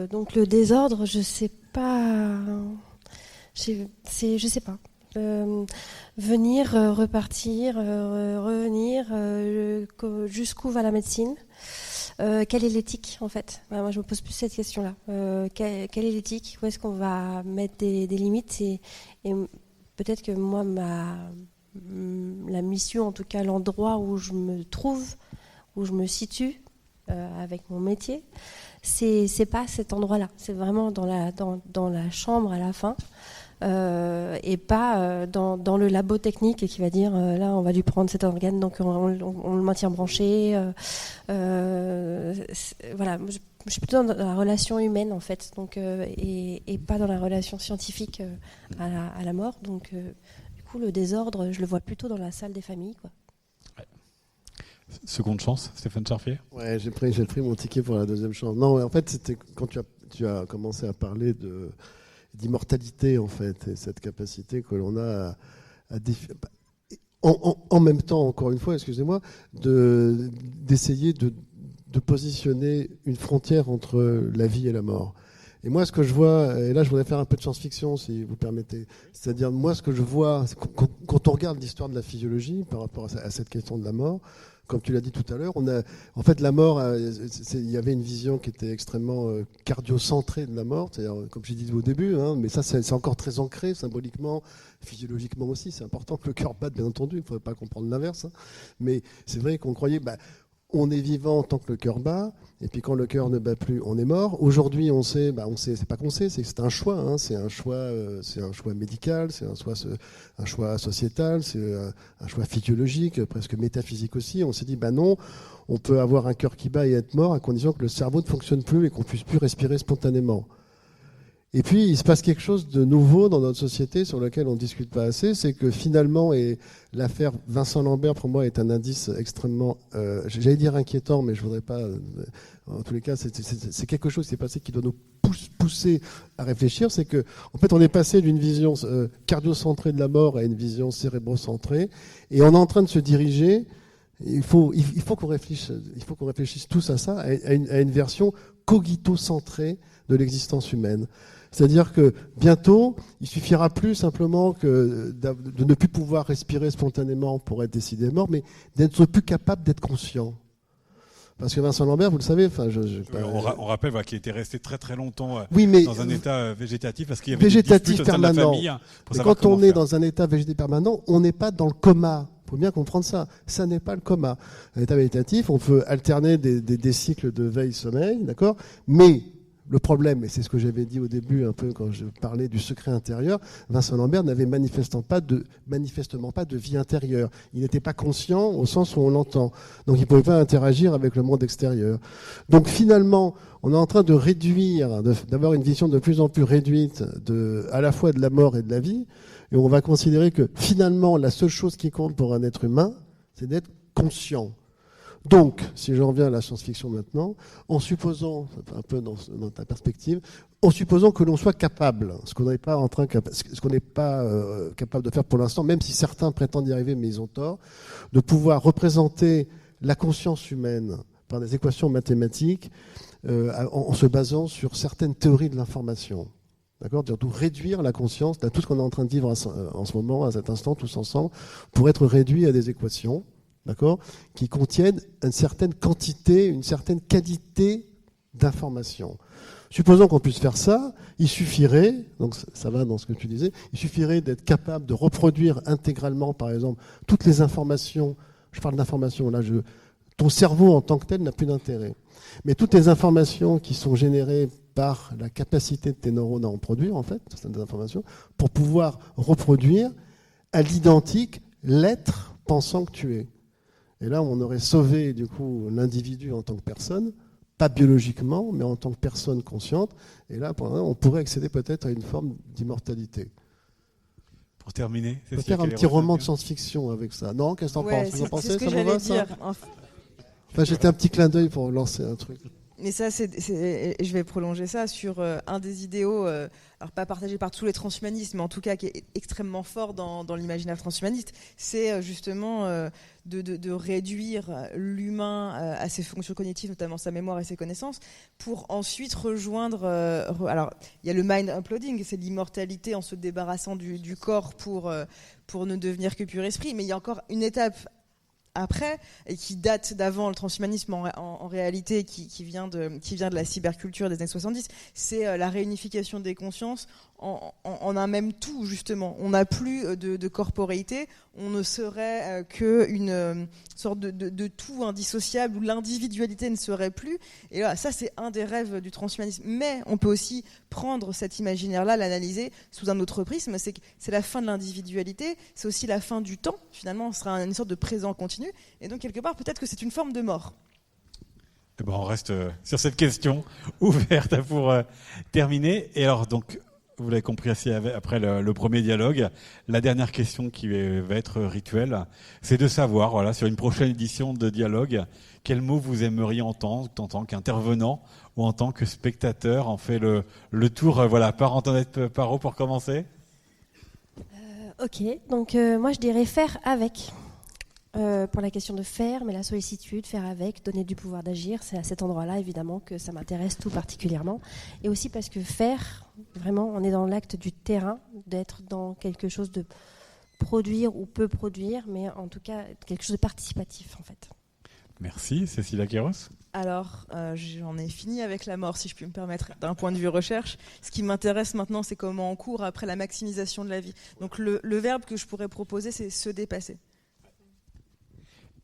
Donc le désordre, je ne sais pas... Je sais pas. Venir, repartir, revenir, jusqu'où va la médecine ? Quelle est l'éthique en fait ? Moi je me pose plus cette question-là. Quelle est l'éthique ? Où est-ce qu'on va mettre des limites ? Et peut-être que moi, la mission, en tout cas l'endroit où je me trouve, où je me situe avec mon métier, c'est pas cet endroit-là. C'est vraiment dans la chambre à la fin. Et pas dans le labo technique qui va dire là on va lui prendre cet organe donc on le maintient branché. Voilà, je suis plutôt dans la relation humaine en fait, donc et pas dans la relation scientifique à la mort. Donc du coup le désordre je le vois plutôt dans la salle des familles, quoi. Seconde chance, Stéphane Charfier. Ouais, j'ai pris mon ticket pour la deuxième chance. Non, en fait, c'était quand tu as commencé à parler d'immortalité, en fait, et cette capacité que l'on a à en même temps, encore une fois, excusez-moi, d'essayer de positionner une frontière entre la vie et la mort. Et moi, ce que je vois, et là, je voudrais faire un peu de science-fiction, si vous permettez. C'est-à-dire, moi, ce que je vois, c'est quand on regarde l'histoire de la physiologie par rapport à cette question de la mort, comme tu l'as dit tout à l'heure, en fait, la mort, il y avait une vision qui était extrêmement cardiocentrée de la mort, c'est-à-dire, comme j'ai dit au début, hein, mais ça, c'est encore très ancré, symboliquement, physiologiquement aussi. C'est important que le cœur batte, bien entendu, il ne faudrait pas comprendre l'inverse. Hein. Mais c'est vrai qu'on croyait... on est vivant tant que le cœur bat, et puis quand le cœur ne bat plus, on est mort. Aujourd'hui, on sait, c'est pas qu'on sait, c'est que c'est un choix. Hein, c'est un choix médical, c'est un choix sociétal, c'est un choix physiologique, presque métaphysique aussi. On s'est dit, non, on peut avoir un cœur qui bat et être mort à condition que le cerveau ne fonctionne plus et qu'on puisse plus respirer spontanément. Et puis, il se passe quelque chose de nouveau dans notre société sur lequel on ne discute pas assez, c'est que finalement, et l'affaire Vincent Lambert, pour moi, est un indice extrêmement, j'allais dire inquiétant, mais je ne voudrais pas, en tous les cas, c'est quelque chose qui s'est passé qui doit nous pousser à réfléchir, c'est que, en fait, on est passé d'une vision cardiocentrée de la mort à une vision cérébrocentrée, et on est en train de se diriger, il faut qu'on réfléchisse tous à ça, à une version cogito-centrée de l'existence humaine. C'est-à-dire que bientôt, il suffira plus simplement que de ne plus pouvoir respirer spontanément pour être décidé mort, mais d'être plus capable d'être conscient. Parce que Vincent Lambert, vous le savez, on rappelle qu'il était resté très très longtemps dans un état végétatif parce qu'il y avait végétatif des disputes au sein de la famille. Et quand on est dans un état végétatif permanent, on n'est pas dans le coma. Il faut bien comprendre ça. Ça n'est pas le coma. Un état végétatif, on peut alterner des cycles de veille-sommeil, d'accord ? Mais le problème, et c'est ce que j'avais dit au début un peu quand je parlais du secret intérieur, Vincent Lambert n'avait manifestement pas de vie intérieure. Il n'était pas conscient au sens où on l'entend. Donc il ne pouvait pas interagir avec le monde extérieur. Donc finalement, on est en train de réduire, d'avoir une vision de plus en plus réduite à la fois de la mort et de la vie. Et on va considérer que finalement, la seule chose qui compte pour un être humain, c'est d'être conscient. Donc, si j'en reviens à la science-fiction maintenant, en supposant, un peu dans ta perspective, en supposant que l'on soit capable, ce qu'on n'est pas capable de faire pour l'instant, même si certains prétendent y arriver, mais ils ont tort, de pouvoir représenter la conscience humaine par des équations mathématiques en se basant sur certaines théories de l'information. D'accord ? D'où réduire la conscience, tout ce qu'on est en train de vivre en ce moment, à cet instant, tous ensemble, pour être réduit à des équations. D'accord, qui contiennent une certaine quantité, une certaine qualité d'information. Supposons qu'on puisse faire ça, il suffirait, donc ça va dans ce que tu disais, il suffirait d'être capable de reproduire intégralement, par exemple, toutes les informations. Je parle d'informations, là, ton cerveau en tant que tel n'a plus d'intérêt. Mais toutes les informations qui sont générées par la capacité de tes neurones à en produire, en fait, certaines informations, pour pouvoir reproduire à l'identique l'être pensant que tu es. Et là, on aurait sauvé, du coup, l'individu en tant que personne, pas biologiquement, mais en tant que personne consciente. Et là, on pourrait accéder peut-être à une forme d'immortalité. Pour terminer, on peut faire un petit roman de science-fiction avec ça. Non, qu'est-ce que t'en penses ? Vous en pensez ? C'est ce que j'allais dire. Enfin, j'étais un petit clin d'œil pour lancer un truc. Mais ça, je vais prolonger ça sur un des idéaux, alors pas partagé par tous les transhumanistes, mais en tout cas qui est extrêmement fort dans l'imaginaire transhumaniste, c'est justement de réduire l'humain à ses fonctions cognitives, notamment sa mémoire et ses connaissances, pour ensuite rejoindre... alors, il y a le mind uploading, c'est l'immortalité en se débarrassant du corps pour ne devenir que pur esprit, mais il y a encore une étape après, et qui date d'avant le transhumanisme en réalité, qui vient de la cyberculture des années 70, c'est la réunification des consciences en un même tout, justement. On n'a plus de corporéité, on ne serait qu'une sorte de tout indissociable où l'individualité ne serait plus. Et là, ça, c'est un des rêves du transhumanisme. Mais on peut aussi prendre cet imaginaire-là, l'analyser sous un autre prisme. C'est la fin de l'individualité, c'est aussi la fin du temps. Finalement, on sera une sorte de présent continu. Et donc, quelque part, peut-être que c'est une forme de mort. On reste sur cette question ouverte pour terminer. Et alors, donc, Vous l'avez compris aussi après le premier dialogue. La dernière question qui va être rituelle, c'est de savoir, voilà, sur une prochaine édition de dialogue, quel mot vous aimeriez entendre en tant qu'intervenant ou en tant que spectateur. On fait le tour, voilà, par Antoinette Parot pour commencer. Ok, donc moi je dirais faire avec. Pour la question de faire, mais la sollicitude, faire avec, donner du pouvoir d'agir, c'est à cet endroit-là évidemment que ça m'intéresse tout particulièrement. Et aussi parce que faire, vraiment, on est dans l'acte du terrain, d'être dans quelque chose de produire ou peu produire, mais en tout cas quelque chose de participatif en fait. Merci, Cécilia Queiroz. Alors, j'en ai fini avec la mort, si je puis me permettre, d'un point de vue recherche. Ce qui m'intéresse maintenant, c'est comment on court après la maximisation de la vie. Donc le verbe que je pourrais proposer, c'est se dépasser.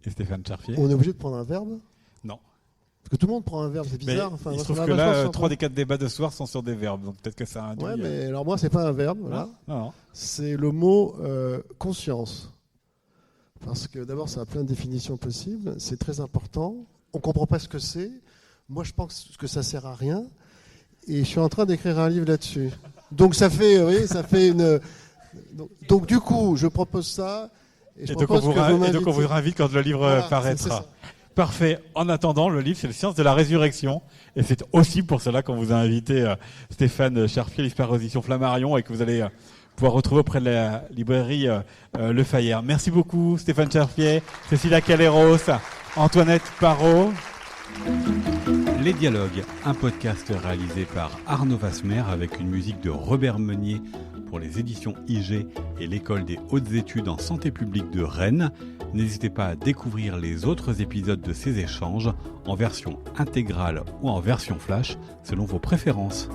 Et Stéphane Charfier. On est obligé de prendre un verbe ? Non. Parce que tout le monde prend un verbe, c'est bizarre. Il se trouve que là, 3 des 4 débats de ce soir sont sur des verbes, donc peut-être que ça induit... Ouais, mais alors moi, c'est pas un verbe, voilà. Non. C'est le mot conscience. Parce que d'abord, ça a plein de définitions possibles, c'est très important. On comprend pas ce que c'est. Moi, je pense que ça sert à rien. Et je suis en train d'écrire un livre là-dessus. Donc ça fait, vous voyez, ça fait une... Donc du coup, je propose ça. Et donc on vous invite quand le livre paraîtra. Parfait. En attendant, le livre, c'est le Science de la Résurrection. Et c'est aussi pour cela qu'on vous a invité Stéphane Charfier, l'exposition Flammarion, et que vous allez pouvoir retrouver auprès de la librairie Le Fayère. Merci beaucoup Stéphane Charfier, Cécilia Queiroz, Antoinette Parot. Les Dialogues, un podcast réalisé par Arnaud Vasmer avec une musique de Robert Meunier pour les éditions IG et l'École des hautes études en santé publique de Rennes. N'hésitez pas à découvrir les autres épisodes de ces échanges en version intégrale ou en version flash selon vos préférences.